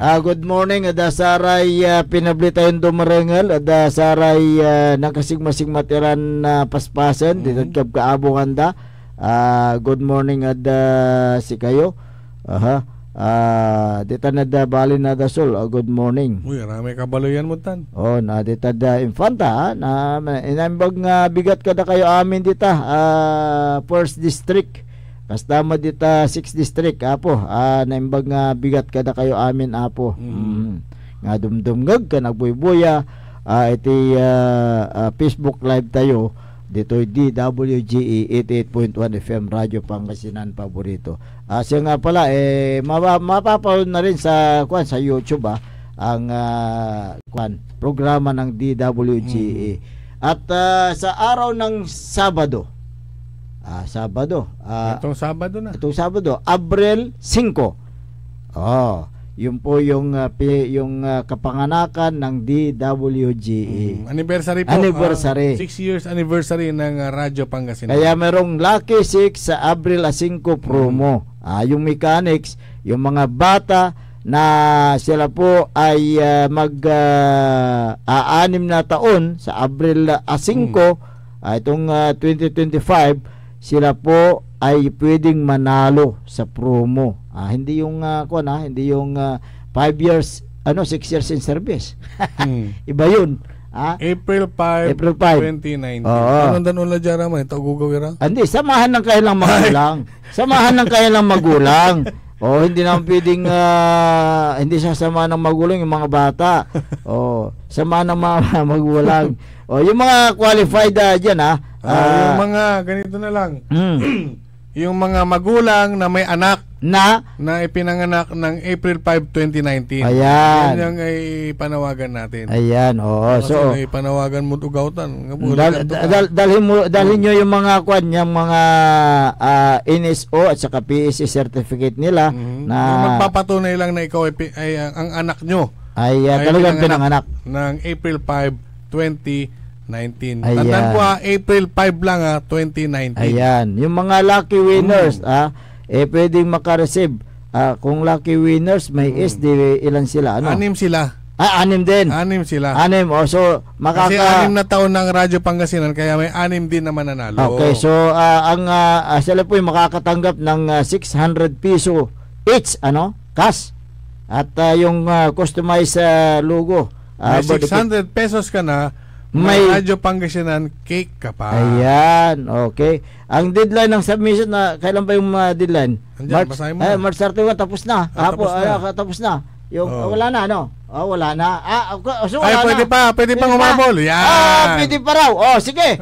S4: Good morning, ada saray pinabli tayong dumarengal, ada saray nakasigma-sigmatiran na paspasan, dito kaabungan da. Good morning ada si kayo. Dita na da bali na da sol. Good morning.
S5: Uy, rami kabaloyan mo tan.
S4: Na dita da infanta na inambag nga bigat kada kayo amin dita. First district. Basta mo dita 6 district apo. Naimbag nga bigat kada kayo amin apo. Nga dumdumgag ka nagbuy-buya. Iti Facebook live tayo. Dito DWGE 88.1 FM Radyo Pangasinan paborito. Siya nga pala mapapanood na rin sa YouTube ang programa ng DWGE. At sa araw ng Sabado.
S5: Itong
S4: Sabado, Abril 5. Yun po yung kapanganakan ng DWGE.
S5: Anniversary po. 6 years anniversary ng Radyo Pangasinan.
S4: Kaya merong Lucky 6 sa Abril 5 promo. Yung mechanics, yung mga bata na sila po ay mag-6 na taon sa Abril 5, itong 2025, sila po ay pwedeng manalo sa promo. Hindi yung hindi yung 5 years 6 years in service. Iba yun.
S5: April 5, 2019. Anong danon la jara man ito gugawira?
S4: Hindi, samahan ng kailang magulang. Samahan ng kailang magulang. Hindi naman pwedeng hindi sasama ng magulang yung mga bata. Samahan ng mga magulang. Yung mga qualified diyan
S5: yung mga ganito na lang. Yung mga magulang na may anak na ipinanganak ng April 5, 2019.
S4: Ayan.
S5: Yan yung ipanawagan natin.
S4: Ayan,
S5: So, ipanawagan mo ugawtan.
S4: Dalhin nyo yung mga yung mga NSO at saka PSC certificate nila na
S5: magpapatunay lang na ikaw ay ang anak nyo
S4: ay talagang pinanganak
S5: ng April 5, 2019. Tandaan po April 5 lang 2019.
S4: Ayan, yung mga lucky winners pwedeng makareceive. Kung lucky winners may SD, ilan sila?
S5: 6 sila.
S4: 6 din.
S5: 6 sila.
S4: 6. So
S5: kasi 6 na taon ng Radyo Pangasinan kaya may 6 din naman nanalo.
S4: Okay, so ang sila po yung makakatanggap ng 600 piso each cash. At yung customized logo.
S5: May 600 pesos ka na. May Radyo Pangasinan cake ka pa.
S4: Ayan, okay. Ang deadline ng submission kailan ba yung deadline? March 31 tapos na. Tapos na. Yung wala na wala na. So wala
S5: pwede pang umabol. Yan.
S4: Pwede pa raw. Sige.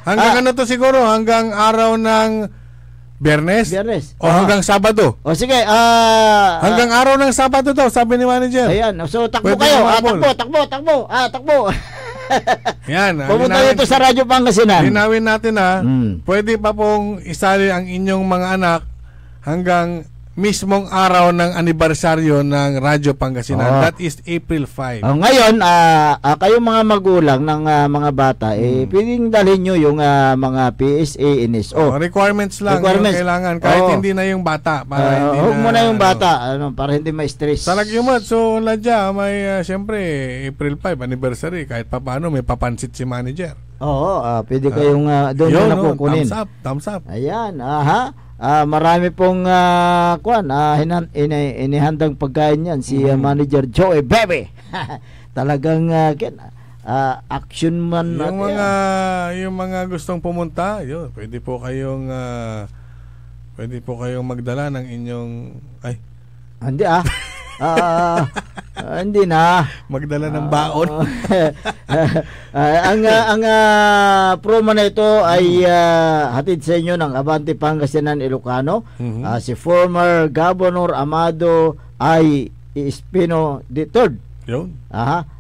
S5: Hanggang siguro hanggang araw ng Biyernes? O hanggang Sabado?
S4: Sige.
S5: Hanggang araw ng Sabado daw, sabi ni manager.
S4: Ayan. So takbo kayo. Takbo.
S5: Yan.
S4: Pumunta dito sa Radyo Pangasinan.
S5: Linawin natin pwede pa pong isali ang inyong mga anak hanggang mismong araw ng anibersaryo ng Radyo Pangasinan. That is April 5.
S4: Ngayon, kayong mga magulang ng mga bata, pwedeng dalhin nyo yung mga PSA, NSO.
S5: Requirements lang yung kailangan. Kahit hindi na yung bata.
S4: Huwag mo na yung bata para hindi ma-stress.
S5: Talagyumat. So, ladya, may siyempre, April 5, anniversary. Kahit pa paano, may papansit si manager.
S4: Pwede kayong doon na kukunin.
S5: Thumbs up.
S4: Ayan, marami pong inihandang pagkain yan si Manager Joey Bebe. Talagang action man
S5: yung mga gustong pumunta, yun, pwede po kayong magdala ng inyong
S4: hindi na
S5: magdala ng baon.
S4: Ang promo na ito ay hatid sa inyo ng Abante Pangasinan Ilocano. Si former Governor Amado ay Espino III.
S5: Yun.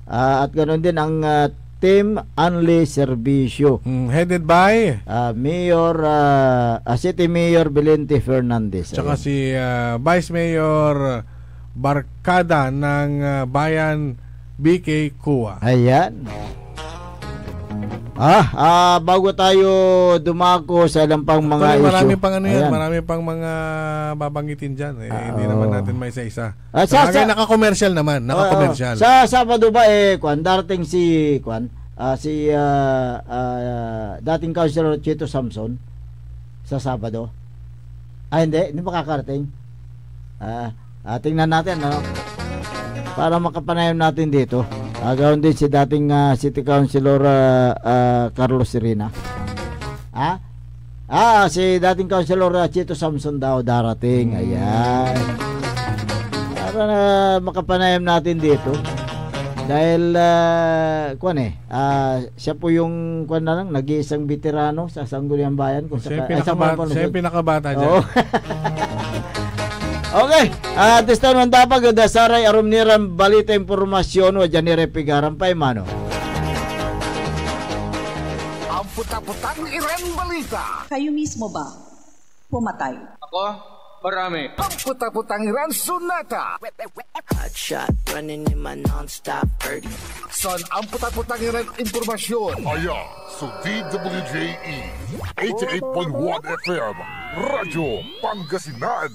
S4: At ganoon din ang Team Anli Servicio.
S5: Headed by
S4: Mayor City Mayor Belente Fernandez.
S5: Tsaka si Vice Mayor Barkada ng Bayan BK Kua.
S4: Ayan. Bago tayo dumako sa ilang pang mga
S5: marami pang marami pang mga babanggitin dyan. Hindi naman natin may isa-isa. Naka-commercial naman, naka-commercial.
S4: Sa Sabado ba darating si dating Councilor Chito Samson sa Sabado? Hindi makakarating. Tingnan natin para makapanayam natin dito. Gawin din si dating City Councilor Carlos Serena. Si dating Councilor Chito Samson daw darating. Ayan. Para makapanayam natin dito. Dahil siya po yung nag-iisang veterano sa Sangguniang Bayan.
S5: Siya yung pinakabata dyan.
S4: Okay, this time ang dapat saray arumniran balita impormasyon o janire pigaran pa mano.
S3: Ang puta-putang Iran balita.
S6: Kayo mismo ba pumatay?
S2: Ako? Marami.
S3: Ang puta-putang Iran sunata.
S7: Hot shot running in my non-stop 30.
S3: Son ang puta-putang Iran impormasyon.
S8: Aya sa DWJE 88.1 FM Radyo Pangasinan.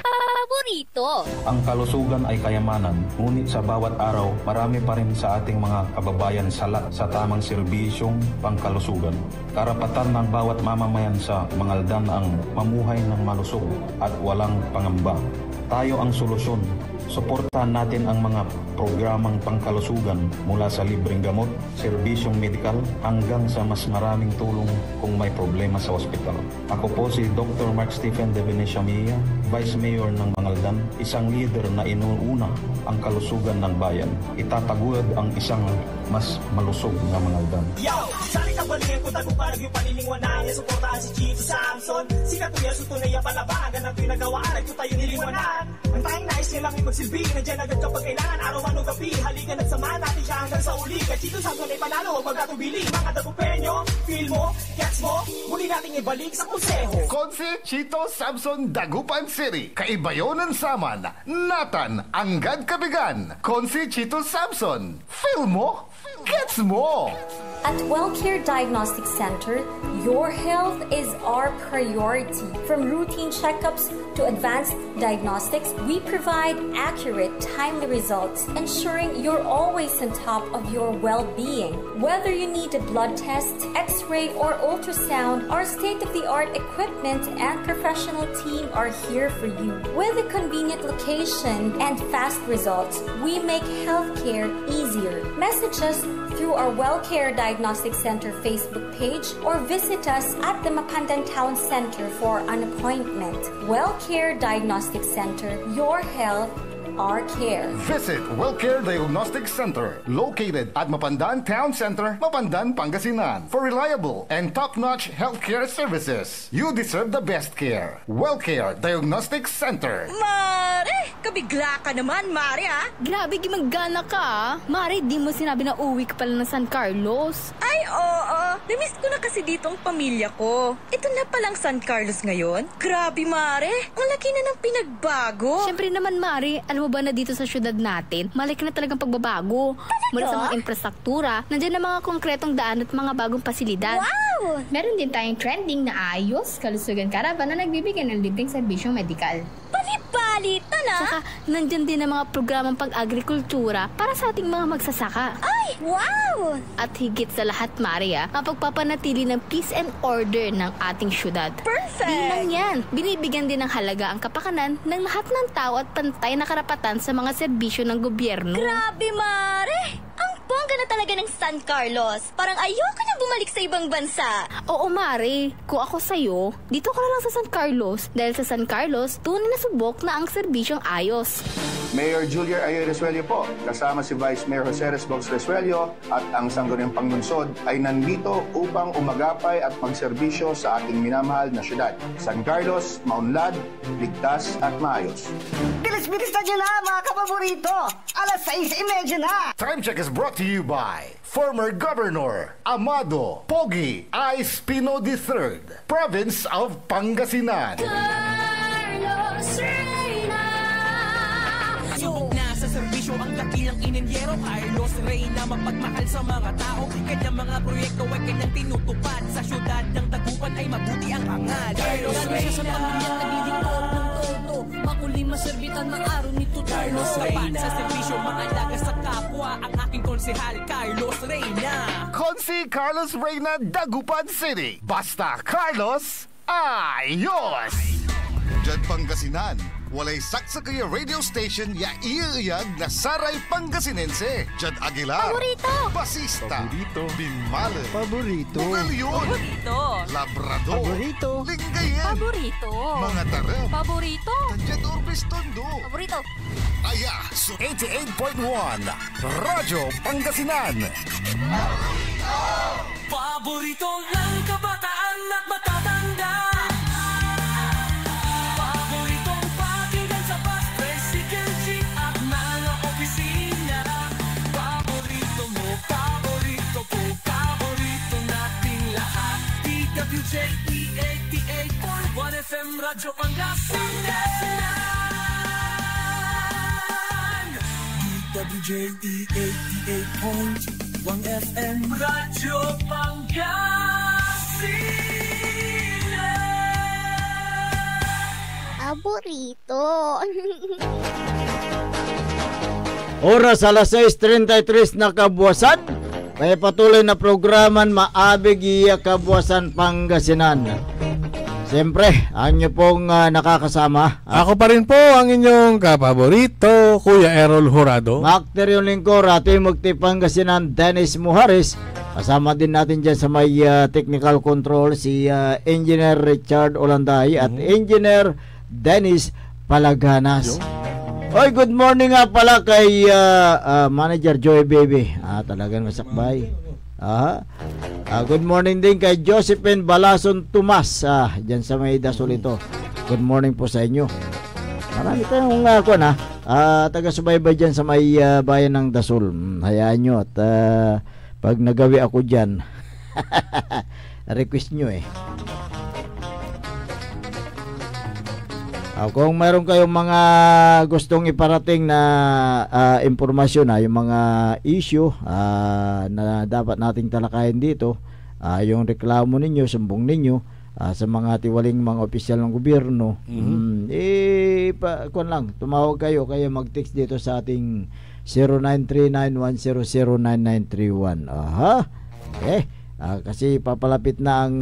S1: Paborito.
S10: Ang kalusugan ay kayamanan, ngunit sa bawat araw, marami pa rin sa ating mga kababayan salat sa tamang serbisyong pangkalusugan. Karapatan ng bawat mamamayan sa Mangaldan ang mamuhay ng malusog at walang pangamba. Tayo ang solusyon. Suportahan natin ang mga programang pangkalusugan mula sa libreng gamot, serbisyong medikal hanggang sa mas maraming tulong kung may problema sa ospital. Ako po si Dr. Mark Stephen de Venecia Mia, Vice Mayor ng Mangaldan, isang leader na inuuna ang kalusugan ng bayan. Itataguyod ang isang mas malusog na Mangaldan.
S18: Yo! Sali ka balikin ko taguparag yung panilingwanan niya. Suportahan si Chito Samson. Si Katuya Sutunay ang palabagan ang pinagawaan at tayo nilingwanan. Ang tayong nais niya lang magsilbi. Nandiyan agad kapag kailangan arawan o gabi. Halikan at samahan natin siya hanggang sa uli. At Chito Samson ay panalo o magkatubili. Mga Dagupenyo, feel mo, gets mo, muli natin ibalik sa konseho.
S3: Konse Chito Samson Dagupan City. Kaibayonan Saman. Natan Anggad Kabigan. Konse Chito Samson. Feel mo, gets mo.
S12: At WellCare Diagnostic Center, your health is our priority. From routine checkups to advanced diagnostics, we provide accurate, timely results, ensuring you're always on top of your well-being. Whether you need a blood test, x-ray, or ultrasound, our state-of-the-art equipment and professional team are here for you. With a convenient location and fast results, we make healthcare easier. Message us through our WellCare Diagnostic Center Facebook page or visit us at the Mapandan Town Center for an appointment. WellCare Diagnostic Center, your health, our care.
S3: Visit WellCare Diagnostic Center, located at Mapandan Town Center, Mapandan, Pangasinan. For reliable and top-notch healthcare services, you deserve the best care. WellCare Diagnostic Center.
S14: Mare! Kabigla ka naman, Mare, ha?
S15: Grabe, gimaggana ka, Mare, di mo sinabi na uwi ka pala ng San Carlos.
S14: Ay, oo. Namiss ko na kasi dito ang pamilya ko. Ito na palang San Carlos ngayon. Grabe, Mare. Ang laki na ng pinagbago.
S15: Siyempre naman, Mare, alam mo ba na dito sa syudad natin, malaki na talagang pagbabago. Mula sa mga infrastruktura, nandiyan na mga konkretong daan at mga bagong pasilidad.
S1: Wow!
S19: Meron din tayong trending na ayos, kalusugan caravan na nagbibigay ng libreng serbisyong medikal.
S1: Palibag! palitan
S15: Saka nandyan din ang mga programang pag-agrikultura para sa ating mga magsasaka.
S1: Ay, wow!
S15: At higit sa lahat, Maria, ang pagpapanatili ng peace and order ng ating syudad.
S1: Perfect!
S15: Di lang yan, binibigyan din ng halaga ang kapakanan ng lahat ng tao at pantay na karapatan sa mga serbisyo ng gobyerno.
S1: Grabe, Mare! Ang bongga na talaga ng San Carlos. Parang ayoko na bumalik sa ibang bansa.
S15: Oo, Mare. Kung ako sa'yo, dito ka na lang sa San Carlos. Dahil sa San Carlos, tunay na subok na ang serbisyong ayos.
S16: Mayor Julia Ayer Resuello po, kasama si Vice Mayor Jose Resbox Resuello at ang Sangguniang Panglungsod ay nandito upang umagapay at magserbisyo sa ating minamahal na syudad. San Carlos, maunlad, ligtas at maayos.
S13: Bilis-bilis na dyan na mga kapaborito! 6:30 na!
S3: Time check is brought to you by former Governor Amado Pogi I. Espino III, Province of Pangasinan.
S18: Subok na sa serbisyo ang dakilang inenyero Carlos Reyna magpagmahal sa mga tao Kanyang mga proyekto ay kanyang tinutupad Sa syudad ng Dagupan ay mabuti ang hangad Carlos Reyna sa pamilyang nalilingkod ng todo Makulim maserbitan ng araw nito Carlos Reyna sa serbisyo maalaga sa kapwa Ang aking konsehal Carlos Reyna
S3: Konsi Carlos Reyna, Dagupan City. Basta Carlos, ayos!
S17: Diyan Pangasinan, walay saksakaya radio station ya iiyag na Saray Pangasinense. Diyan Aguilar,
S1: Paborito!
S17: Basista,
S3: Paborito.
S17: Binmale,
S3: Paborito.
S17: Bugalyon,
S1: Paborito!
S17: Labrador,
S3: Paborito.
S17: Lingayen,
S1: Paborito!
S17: mga tarem,
S1: Paborito!
S17: Diyan Orbis Tondo.
S1: Paborito!
S17: Aya,
S3: 88.1 Radyo Pangasinan.
S18: Paborito ng kabataan at matatanda Paboritong pakinggan sa bus, tricycle, jeep at mga opisina Paborito mo, paborito ko, paborito nating lahat DWJE 88.1 FM Radyo Pangasinan DWJE 88.1 FM Radyo Pangasinan
S1: Paborito!
S4: Oras alas 6:33 na kabuwasan. Kaya patuloy na programan maabig iya kabuwasan Pangasinan. Siyempre, ang inyo pong nakakasama.
S5: Ako pa rin po ang inyong kapaborito, Kuya Errol Jurado.
S4: Makter yung lingkod, ating Mugti Pangasinan, Dennis Muharis. Kasama din natin dyan sa may technical control si Engineer Richard Olanday at Engineer Dennis Palaganas. Oy, good morning nga pala kay Manager Joy Baby. Talagang masakbay. Good morning din kay Josephine Balason Tomas. Dyan sa may Dasol ito. Good morning po sa inyo. Marami tayong taga-subaybay dyan sa may bayan ng Dasol. Hayaan nyo at pag nagawi ako dyan, request nyo eh. Kung mayroon kayong mga gustong iparating na impormasyon, yung mga issue na dapat nating talakayin dito, yung reklamo ninyo, sumbong ninyo sa mga tiwaling mga opisyal ng gobyerno, kung lang, tumawag kayo mag-text dito sa ating 0939-100-9931. Kasi papalapit na ang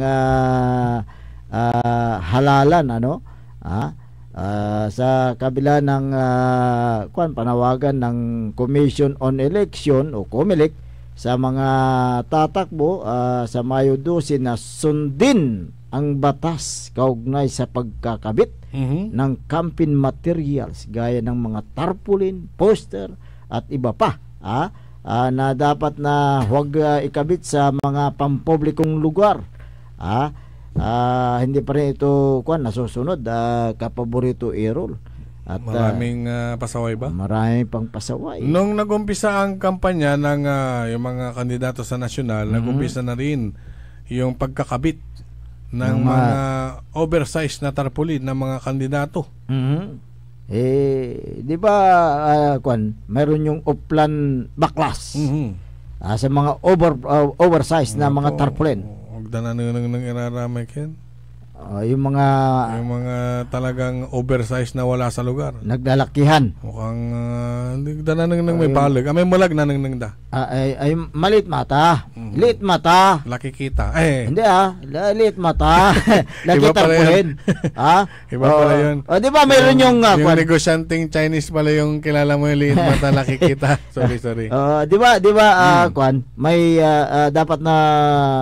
S4: halalan, sa kabila ng panawagan ng Commission on Election o COMELEC sa mga tatakbo sa Mayo 12 na sundin ang batas kaugnay sa pagkakabit ng campaign materials gaya ng mga tarpaulin, poster at iba pa na dapat na huwag ikabit sa mga pampublikong lugar. Hindi pa rin ito nasusunod, kapaborito Errol. At
S5: maraming pasaway ba?
S4: Maraming pang pasaway.
S5: Nung nagumpisa ang kampanya ng yung mga kandidato sa nasyonal, nagumpisa na rin yung pagkakabit ng mga oversized na tarpaulin ng mga kandidato.
S4: Di ba mayroon yung uplan baklas sa mga oversized na mga tarpaulin.
S5: Huwag na nang iraramay ken.
S4: Yung mga
S5: talagang oversized na wala sa lugar.
S4: Naglalakihan.
S5: Mukhang hindi da nanang may balag. May mulag nanang da.
S4: Ay maliit mata. Liit mata.
S5: Laki kita.
S4: Hindi liit mata. Laki tarpulin.
S5: Iba pala yun.
S4: Di ba mayroon yung
S5: negosyanteng Chinese pala yung kilala mo yung liit mata, laki kita. Sorry.
S4: Di ba kwan, may dapat na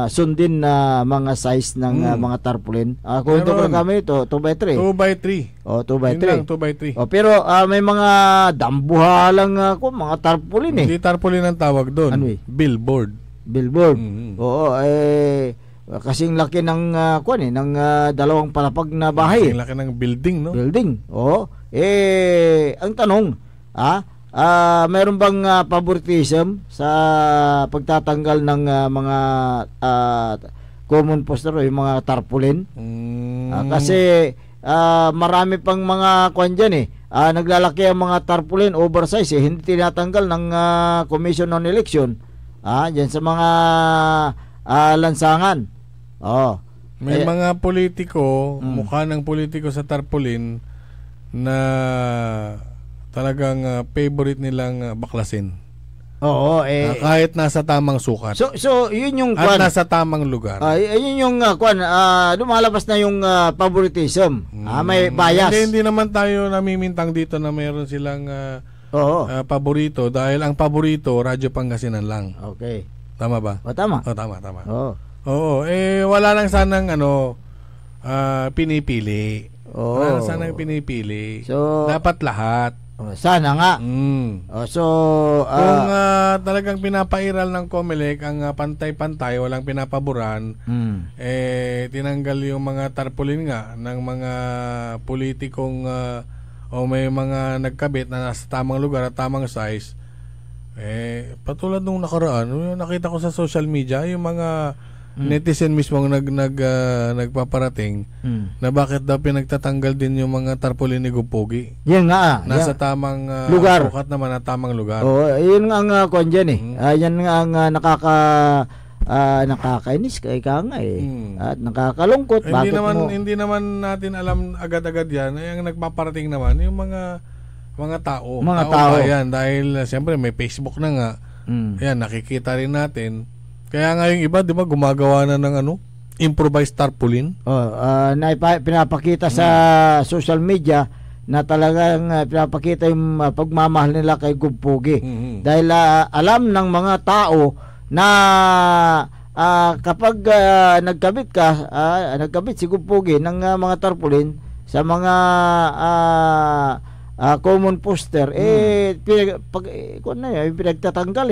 S4: sundin na mga size ng mga tarpaulin. Kung ito kami ito 2x3.
S5: 2x3.
S4: 2x3.
S5: 2x3.
S4: Pero may mga dambuhalang mga tarpaulin eh.
S5: Hindi tarpaulin ang tawag doon.
S4: Ano eh?
S5: Billboard.
S4: Oo, kasing laki ng ng dalawang palapag na bahay.
S5: Kasing laki ng building, no?
S4: Building. Oo. Ang tanong, mayroon bang favoritism sa pagtatanggal ng mga common poster o yung mga tarpaulin? Kasi marami pang mga kwan dyan naglalaki ang mga tarpaulin, oversize hindi tinatanggal ng Commission on Election dyan sa mga lansangan.
S5: May mga politiko, mukha ng politiko sa tarpaulin na talagang favorite nilang baklasin.
S4: Oo,
S5: kahit nasa tamang sukat.
S4: So yun yung
S5: at nasa tamang lugar.
S4: Yun yung lumalabas na yung favoritism. May bias.
S5: Hindi naman tayo namimintang dito na mayroon silang paborito dahil ang paborito Radyo Pangasinan lang.
S4: Okay.
S5: Tama ba?
S4: Tama.
S5: Tama.
S4: Oo.
S5: Wala lang sanang pinipili. Wala lang sanang pinipili.
S4: So,
S5: dapat lahat.
S4: Sana nga.
S5: Kung talagang pinapairal ng COMELEC ang pantay-pantay, walang pinapaboran, tinanggal yung mga tarpaulin nga ng mga politikong o may mga nagkabit na nasa tamang lugar at tamang size. Patulad nung nakaraan, yung nakita ko sa social media, yung mga netizen mismo ang nagpaparating na bakit daw pinagtatanggal din yung mga tarpaulin ni Gupogi.
S4: Yan nga.
S5: Nasa tamang
S4: lugar.
S5: Sukat naman na tamang lugar.
S4: Yun nga ang kwan dyan yan nga ang nakakainis ka nga at nakakalungkot.
S5: Hindi naman natin alam agad-agad yan. Ang nagpaparating naman yung mga tao. Mga tao. Yan, dahil siyempre may Facebook na nga. Yan, nakikita rin natin. Kaya nga yung iba, di ba, gumagawa na ng improvised tarpaulin.
S4: Na pinapakita sa social media na talagang pinapakita yung pagmamahal nila kay Gupogi. Dahil alam ng mga tao na kapag nagkabit si Gupogi ng mga tarpaulin sa mga common poster, pinagtatanggal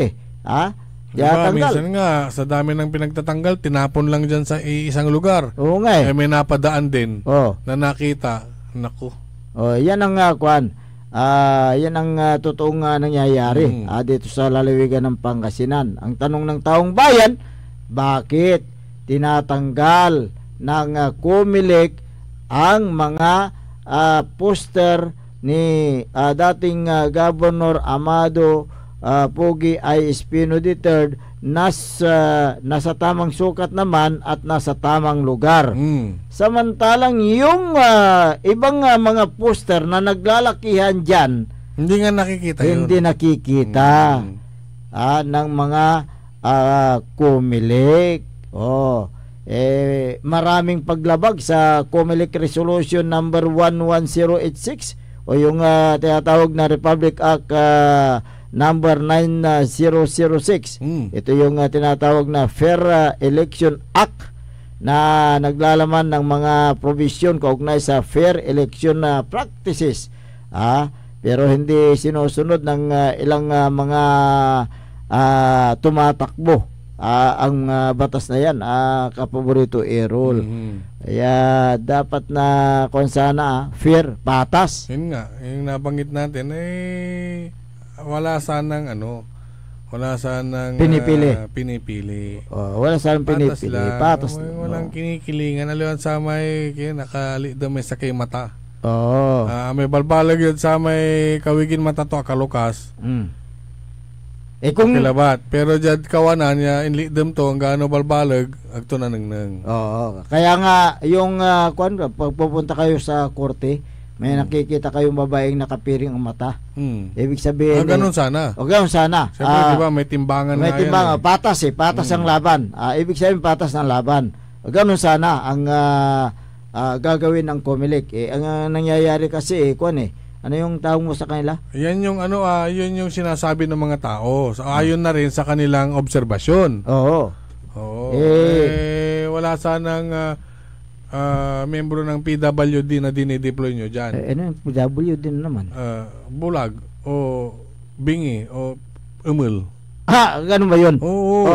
S5: Diba, minsan nga, sa dami ng pinagtatanggal, tinapon lang dyan sa isang lugar.
S4: Oo nga
S5: may napadaan din na nakita. Naku.
S4: Yan ang yan ang totoong nangyayari dito sa lalawigan ng Pangasinan. Ang tanong ng taong bayan, bakit tinatanggal ng COMELEC ang mga poster ni dating Governor Amado Pogi I. Espino III nasa tamang sukat naman at nasa tamang lugar. Samantalang yung ibang mga poster na naglalakihan dyan,
S5: hindi nga nakikita
S4: hindi nakikita ng mga COMELEC. Maraming paglabag sa COMELEC Resolution number 11086 o yung tinatawag na Republic Act number 9006. Ito yung tinatawag na Fair Election Act na naglalaman ng mga provision kaugnay sa fair election practices. Pero hindi sinusunod ng ilang mga tumatakbo ang batas na yan, kapaborito Errol. Kaya dapat na kung sana fair, patas.
S5: Yun nga, yung nabanggit natin wala sanang pinipili.
S4: Wala sanang pinipili. Patas lang.
S5: Walang kinikilingan. Aliwan sa may nakali daw may sakay mata. May balbalag yun sa may kawigin mata to akalukas.
S4: kung
S5: kilabat. Pero dyan kawanan niya, inli them to, ang gaano balbalag, agto na nang.
S4: Oo. Kaya nga, yung pag pupunta kayo sa korte, may nakikita kayong babaeng nakapiring ang mata. Ibig sabihin...
S5: ganun sana.
S4: Ganun sana.
S5: Siyempre, diba, may timbangan
S4: may timbangan. Patas patas ang laban. Ibig sabihin, patas ng laban. Ganun sana ang gagawin ng COMELEC. Ang nangyayari kasi, ano yung tawag mo sa kanila?
S5: Yan yung yun yung sinasabi ng mga tao. So, ayon na rin sa kanilang obserbasyon.
S4: Oo.
S5: Wala sanang membro ng PWD na dinideploy nyo dyan.
S4: Ano yung PWD naman?
S5: Bulag o bingi o umul.
S4: Ganun ba yun?
S5: Oo.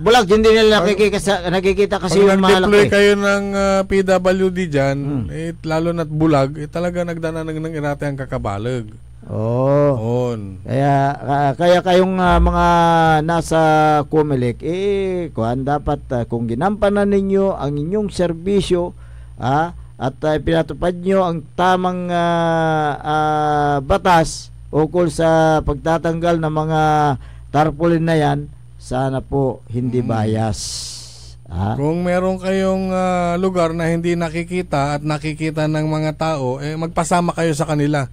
S4: Bulag, hindi nila nakikita kasi yung malaki.
S5: Pag nag-deploy kayo ng PWD dyan, lalo na't bulag, talaga nagdanang ng irate ang kakabalag.
S4: Kaya kayong mga nasa COMELEC, dapat kung ginampanan ninyo ang inyong serbisyo, at pinatupad nyo ang tamang batas ukol sa pagtatanggal ng mga tarpaulin na yan, sana po hindi bias.
S5: Kung meron kayong lugar na hindi nakikita at nakikita ng mga tao, magpasama kayo sa kanila.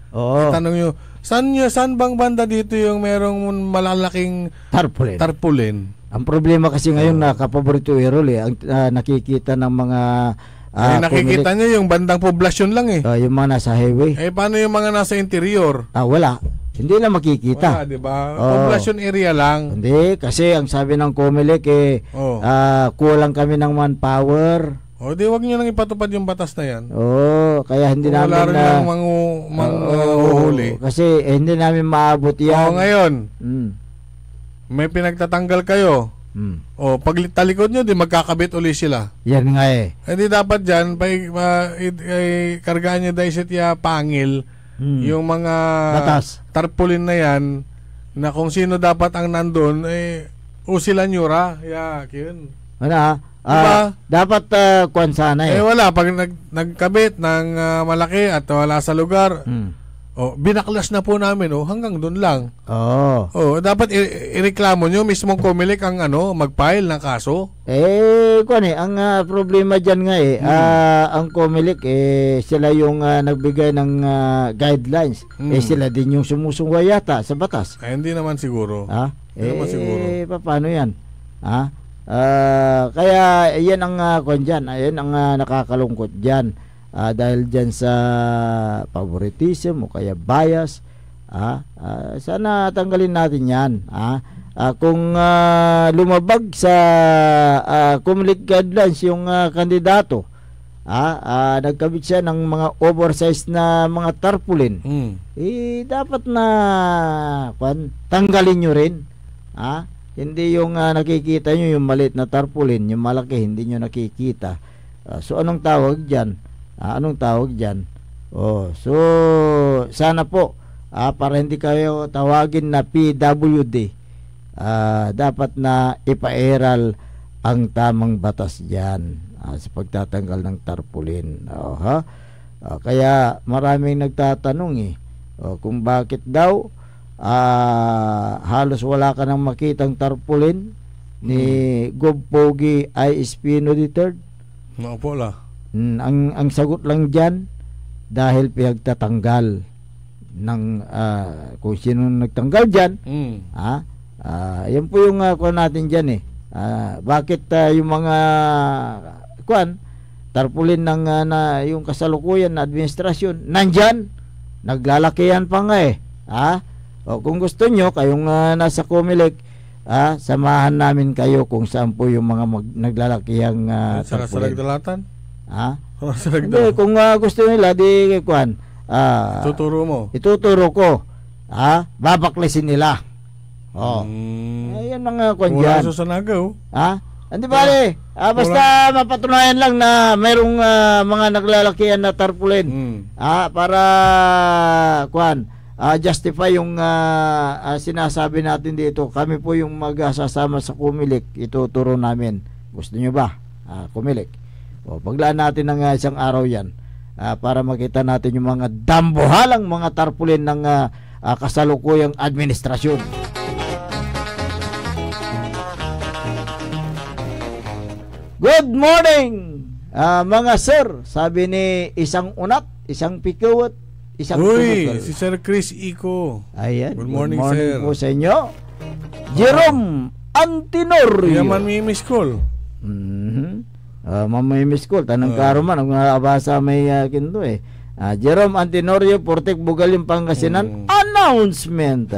S5: Tanong nyo, saan bang banda dito yung merong malalaking tarpaulin?
S4: Ang problema kasi ngayon na kapaborito Errol, ang nakikita ng mga
S5: nakikita nyo yung bandang poblasyon lang
S4: yung mga nasa highway.
S5: Paano yung mga nasa interior?
S4: Wala. Hindi na makikita.
S5: Wala, diba? Population area lang.
S4: Hindi, kasi ang sabi ng COMELEC kulang kami ng manpower.
S5: Di wag nyo nang ipatupad yung batas na yan.
S4: Kaya hindi namin
S5: wala rin lang manguhuli.
S4: Kasi hindi namin maabot yan.
S5: Ngayon, may pinagtatanggal kayo. Pag talikod nyo, di magkakabit uli sila.
S4: Yan nga
S5: Hindi dapat dyan, kargaan nyo dahil siya pangil, yung mga tarpaulin na yan, na kung sino dapat ang nandun, usilan nyo ra. Yun.
S4: Diba? Dapat kuwan sana
S5: wala, pag nagkabit ng malaki at wala sa lugar, binaklas na po namin hanggang doon lang. Dapat ireklamo nyo mismong COMELEC ang mag-file ng kaso.
S4: Ang problema diyan nga ang COMELEC sila yung nagbigay ng guidelines. Sila din yung sumusungway yata sa batas.
S5: Hindi naman siguro.
S4: Paano yan? Kaya yan ang diyan, ayan ang nakakalungkot diyan. Dahil dyan sa favoritism o kaya bias, sana tanggalin natin yan. Kung lumabag sa COMELEC guidelines yung kandidato, nagkabit siya ng mga oversized na mga tarpaulin, dapat na tanggalin nyo rin. Hindi yung nakikita nyo yung maliit na tarpaulin, yung malaki hindi nyo nakikita. So anong tawag dyan? So sana po para hindi kayo tawagin na PWD, dapat na ipairal ang tamang batas dyan sa pagtatanggal ng tarpaulin. Kaya maraming nagtatanong kung bakit daw halos wala ka nang makitang tarpaulin ni Gov. Pogi I. Espino III. Ang sagot lang dyan, dahil pinagtatanggal ng kung sino nagtanggal dyan. Yan po yung natin dyan bakit yung mga tarpaulin ng yung kasalukuyan na administrasyon nandyan, naglalakihan pa nga kung gusto nyo kayong nasa COMELEC, samahan namin kayo kung saan po yung mga naglalakihang tarpaulin.
S5: Dalatan?
S4: Hindi, kung gusto nila di ituturo ko, babaklesin nila. Ayan mga kwan dyan.
S5: Wala sa sanagaw.
S4: Hindi bale, basta mapatunayan lang na mayroong mga naglalakihan na tarpaulin, para justify yung sinasabi natin dito. Kami po yung magsasama sa COMELEC, ituturo namin. Gusto nyo ba? COMELEC. Paglaan natin ng isang araw yan para makita natin yung mga dambuhalang mga tarpaulin ng kasalukuyang administrasyon. Good morning, mga sir. Sabi ni isang unat, isang pikawat, isang
S5: Uy, si Sir Chris Ico.
S4: Ayan.
S5: Good morning, sir.
S4: Po sa inyo. Jerome Antinorio.
S5: Yaman may miss call.
S4: Mamay miss call. Tanang karo man. Ang nabasa may kinto eh. Jerome Antinorio, Portek Bugalim, Pangasinan. Announcement.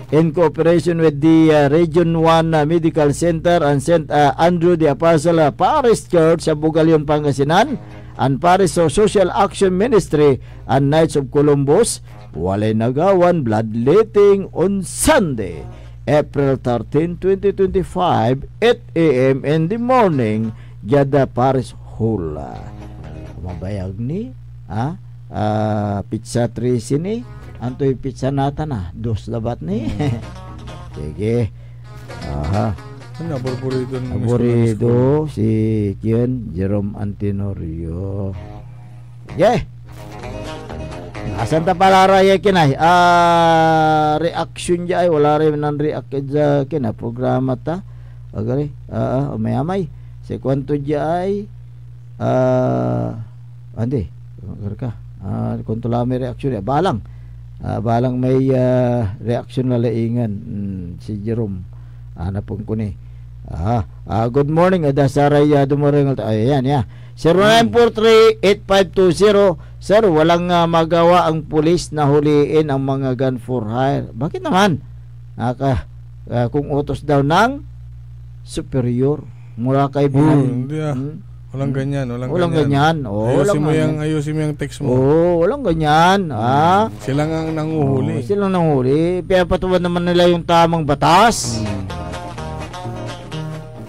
S4: In cooperation with the Region 1 Medical Center and St. Andrew the Apostle Parish Church sa Bugalim, Pangasinan, and Parish Social Action Ministry and Knights of Columbus, walay nagawan bloodletting on Sunday, April 13, 2025, 8 a.m. in the morning, Jada Parish Hall. Mabayag ni, pizza 3 sini, antoy pizza nata na, 2 labat ni. Sige. Aha.
S5: Ano,
S4: paborito si Kian Jerome Antinorio. Yeah. Asan ta palara ya kinay? Reaction jay wala rin nan react ja kina programa ta. Agari. May si kwanto jay andi. Ka. Kontolame reaction ya balang. Balang may reaction na laingan si Jerome. Ana pong kuni. Good morning, Saray dumaring. Ayan, ya. 0943-8520. Sir, walang magawa ang pulis na huliin ang mga gun for hire. Bakit naman? Kung utos daw ng superior mula kay Binan.
S5: Walang ganyan,
S4: walang ganyan.
S5: Ayusin mo yung text mo.
S4: Walang ganyan.
S5: Sila nga nanguhuli.
S4: Sila nanguhuli. Pinapatuwa naman nila yung tamang batas.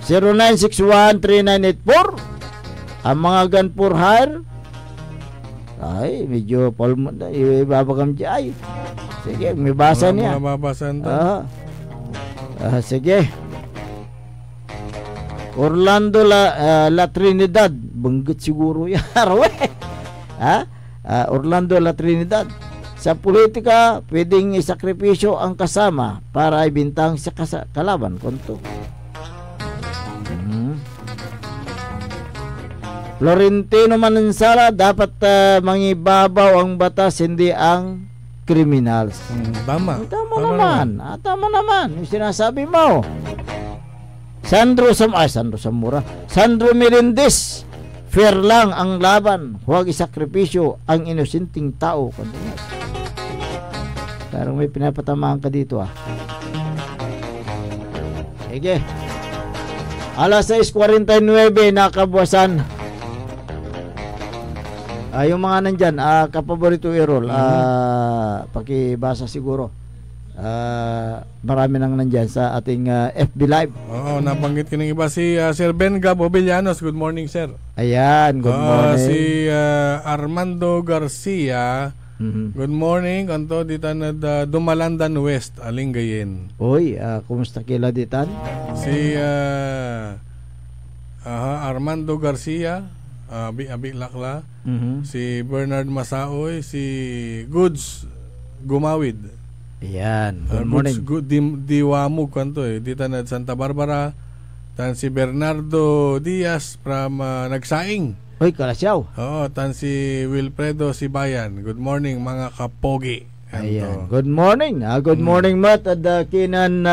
S4: 0961-3984. Ang mga gun for hire. Ay, medyo palmo na. Ibabagam dyan. Sige, may basa niya.
S5: Mababasan to.
S4: Sige. Orlando La Trinidad. Banggit siguro yan. Orlando La Trinidad. Sa politika, pwedeng isakripisyo ang kasama para ibintang sa kalaban. Konto. Florentino Manansala, dapat mangibabaw ang batas, hindi ang criminals.
S5: Tama
S4: naman. Yung sinasabi mo. Sandro Melendez, fair lang ang laban, huwag isakripisyo ang inusinting tao. Parang may pinapatamaan ka dito Sige. Alas 6:49 nakabuwasan. Yung mga nandyan, kapaborito Errol, pakibasa siguro. Marami nang nandyan sa ating FB Live.
S5: Oo, nabanggit ko ng iba. Si Sir Ben Gab Obellanos. Good morning, sir.
S4: Ayan, good morning.
S5: Si Armando Garcia. Good morning. Kanto dito na Dumalandan West, Alingayen.
S4: Uy, kumusta kila ditan?
S5: Si Armando Garcia, Abi Lakla. Si Bernard Masaoy. Si Goods Gumawid.
S4: Ayan, good morning.
S5: Diwamug kanto dito na Santa Barbara. Tan si Bernardo Diaz from Nagsaing.
S4: Uy, Kalasyaw.
S5: Oo, tan si Wilfredo Sibayan. Good morning mga kapogi.
S4: Ayan, good morning. Good morning, Matt. At kinan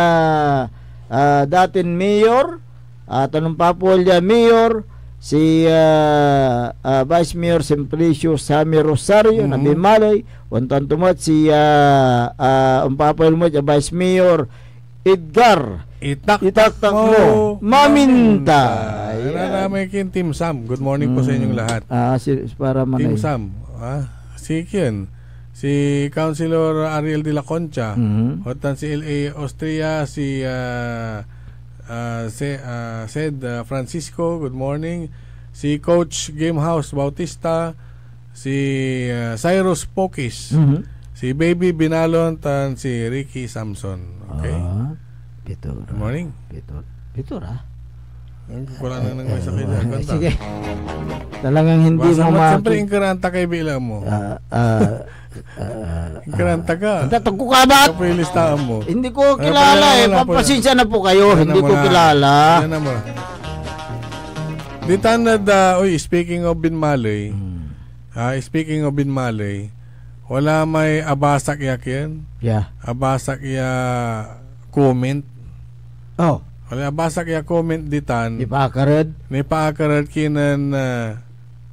S4: datin mayor, tanong papulya mayor, si Vice Mayor Simplicio Sammy Rosario na Bimalay, wantan tumat si umpapal mo Vice Mayor Edgar Itaktak mo Maminta.
S5: Naramay kin Team Sam. Good morning po sa inyong lahat.
S4: Para
S5: Team Sam. Si Kian, si Councilor Ariel de la Concha, hotan si L.A. Austria, si Sed Francisco, good morning. Si Coach Gamehouse Bautista, si Cyrus Pokis, si Baby Binalon, tan si Ricky Samson. Okay.
S4: Good
S5: morning.
S4: Pitor
S5: Wala na nang may sakit dyan.
S4: Sige. Talagang hindi mo
S5: siyempre inkaranta kay Bila mo. Inkaranta ka.
S4: Tatag ko ka ba?
S5: Kapilistahan mo.
S4: Hindi ko kilala Papasensya na po kayo. Hindi ko kilala.
S5: Di tanad, speaking of Binmalay, wala may abasak yan?
S4: Yeah.
S5: Abasak ya comment.
S4: Oh.
S5: Wala abasak ya comment ditan.
S4: Ni paakarad
S5: kinan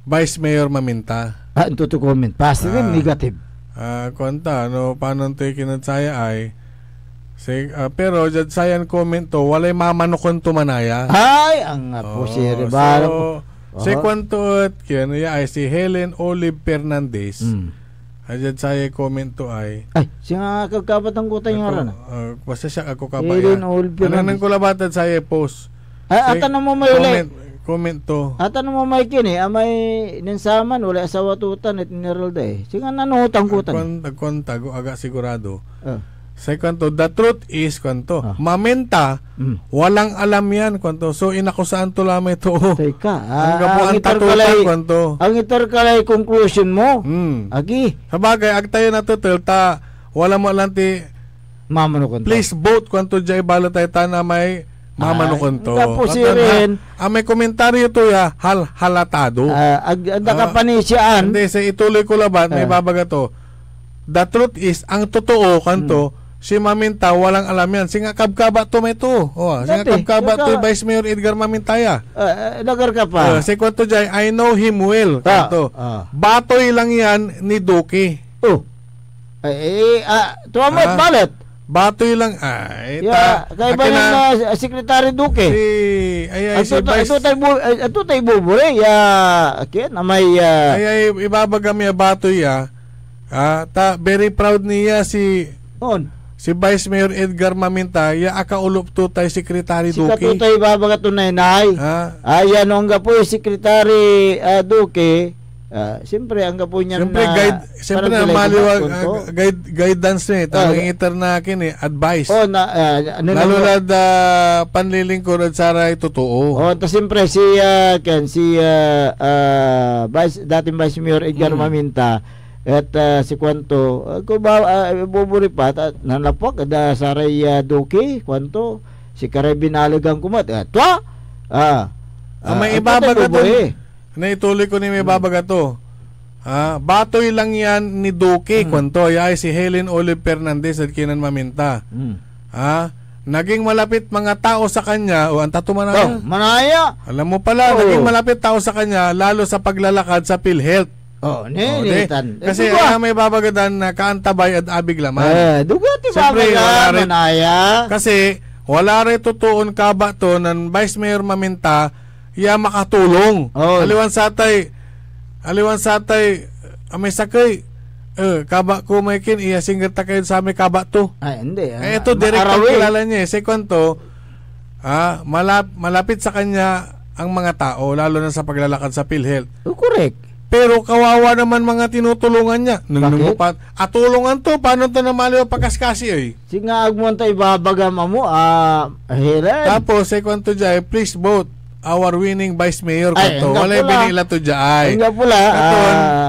S5: Vice Mayor Maminta.
S4: Ito to comment. Positive, negative.
S5: Konta, paano tayo kinansaya ay pero dyan sayan comment to, walay mamanukon to manaya.
S4: Ay, ang po siri ba?
S5: Si kwento at ay si Helen Olive Fernandez. Dyan saya comment to ay
S4: siya kagkabat ang kutay nga rin.
S5: Basta siya ako kabaya.
S4: Helen Olive Fernandez.
S5: Anong kulabatan saya post.
S4: Atan mo may ulit.
S5: Comment to.
S4: Atan mo may kini, may ninsaman, wala asawa tutan at niralda eh. Siya nga nanutang kutan.
S5: Nagkonta, aga sigurado. Say kanto, the truth is kanto, Maminta, walang alam yan kanto. So inakusaan to lamay to.
S4: Teka,
S5: ang tatutan kanto.
S4: Ang itarkalay conclusion mo. Agi.
S5: Sabagay, ag tayo natutul ta wala mo lang ti
S4: mamano kanto.
S5: Please vote kanto jay balo tayo na may mamano kanto.
S4: Tapos rin.
S5: May komentaryo to ya halatado.
S4: Nakapanisiaan.
S5: Hindi, sa ituloy ko laban, may babaga to. The truth is, ang totoo kanto, si Maminta walang alam yan. Singa kabkaba to may to. Singa kabkaba to Vice Mayor Edgar Mamintaya.
S4: Nagar ka pa.
S5: Si kwento jay, I know him well. Kanto. Batoy lang yan ni Duque.
S4: Tuwa mo at balat.
S5: Batoy lang.
S4: Kaya ba yung Secretary Duque? Ito tayo bubure. May
S5: ibabagam ya batoy ya. Very proud niya si Vice Mayor Edgar Maminta ya akaulop to tay Secretary Duque.
S4: Si katutay babaga to nay. Ayan ang gapo Secretary Duque. Siyempre ang gapo niya
S5: siyempre na maliwag guidance ni tawag na kini advice. Lalo na panlilingkod at saray totoo.
S4: Siyempre si dating Vice Mayor Edgar Maminta at si Kwanto ko ba buburi pa nanapok ada saray Duque Kwanto si Karay binalagang kumat
S5: may ibabaga to na ituloy ko ni may babaga to batoy lang yan ni Duque Kwanto ay si Helen Olive Fernandez at Kinan Maminta naging malapit mga tao sa kanya ang tatumanaya
S4: manaya
S5: alam mo pala naging malapit tao sa kanya lalo sa paglalakad sa PhilHealth. Kasi may babagadan na kaantabay at abig laman.
S4: Dugati babagadan manaya.
S5: Kasi wala rin tutuon kaba to ng Vice Mayor Maminta ya makatulong. Aliwan satay may sakay kaba ko may kin iya singger ta kayo sa may kaba to.
S4: Hindi.
S5: Ito direct kilala niya. Second to malapit sa kanya ang mga tao lalo na sa paglalakad sa PhilHealth.
S4: Correct.
S5: Pero kawawa naman mga tinutulungan niya. Tulungan to, paano to namaliw pagkaskasi ay?
S4: Singa agmon tayo babagama mo, Helen.
S5: Tapos, second to jay, please vote our winning Vice Mayor kato. Walay binila to jay.
S4: Nga pula.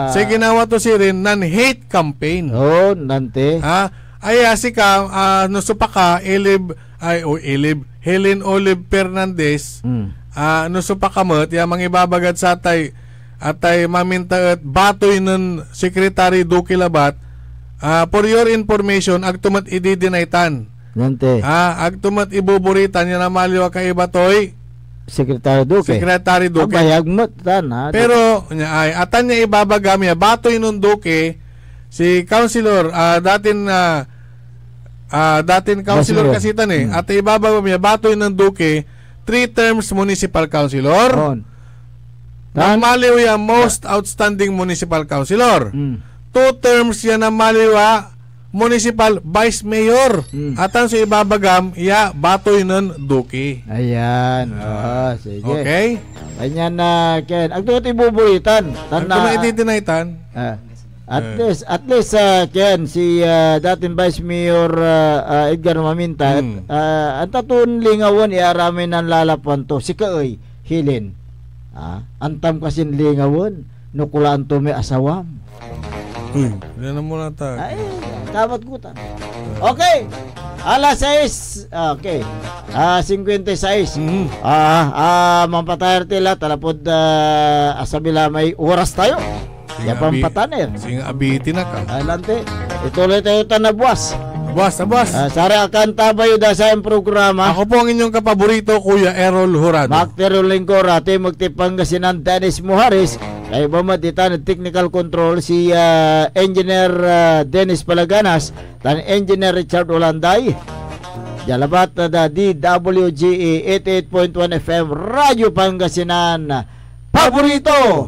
S5: Sa ginawa to si rin, non-hate campaign.
S4: Nante.
S5: Sika, nusupa ka, Helen Olive Fernandez, nusupa ka mo, mga ibabagat sa atay Maminta at batoy ng Secretary Duque Labat. For your information, agtumat ididinaytan.
S4: Nante.
S5: Agtumat ibuburitan yan na maliwa kay batoy
S4: Secretary Duque. Bayagmot tan.
S5: Pero atan niya ibabagam niya batoy ng Duque si Councilor datin Councilor kasitan at ibabagam niya batoy ng Duque 3 terms municipal councilor. Maliw ya most outstanding municipal councilor. 2 terms yan na maliwa municipal vice mayor. Atan sa ibabagam ya batoy ng Duque.
S4: Ayan. Sige.
S5: Okay?
S4: Ayan na Ken. Agto ibuburitan.
S5: Agto ididinaytan.
S4: At least Ken si dating Vice Mayor Edgar Maminta ang tatun lingawon iarami ng lalapan to si kaoy Helen. Antam kasin lingawon nukulaan to may asawam.
S5: Yan na muna tayo.
S4: Ay, dapat kuta. Okay. Alas 6. Okay. 56. Mampatayar tila talapod asabila may oras tayo. Ya pampataner.
S5: Sing abiti na ka.
S4: Adelante. Ituloy tayo tanabuas.
S5: Buwas.
S4: Sari akan tabayo da sa programa.
S5: Ako po ang inyong kapaborito, Kuya Errol Jurado.
S4: Makterol lingkor ati magtipangasinan Dennis Muharis. Kay bamatitan technical control si Engineer Dennis Palaganas dan Engineer Richard Olanday. Jalabat da DWGE 88.1 FM Radio Pangasinan. Paborito!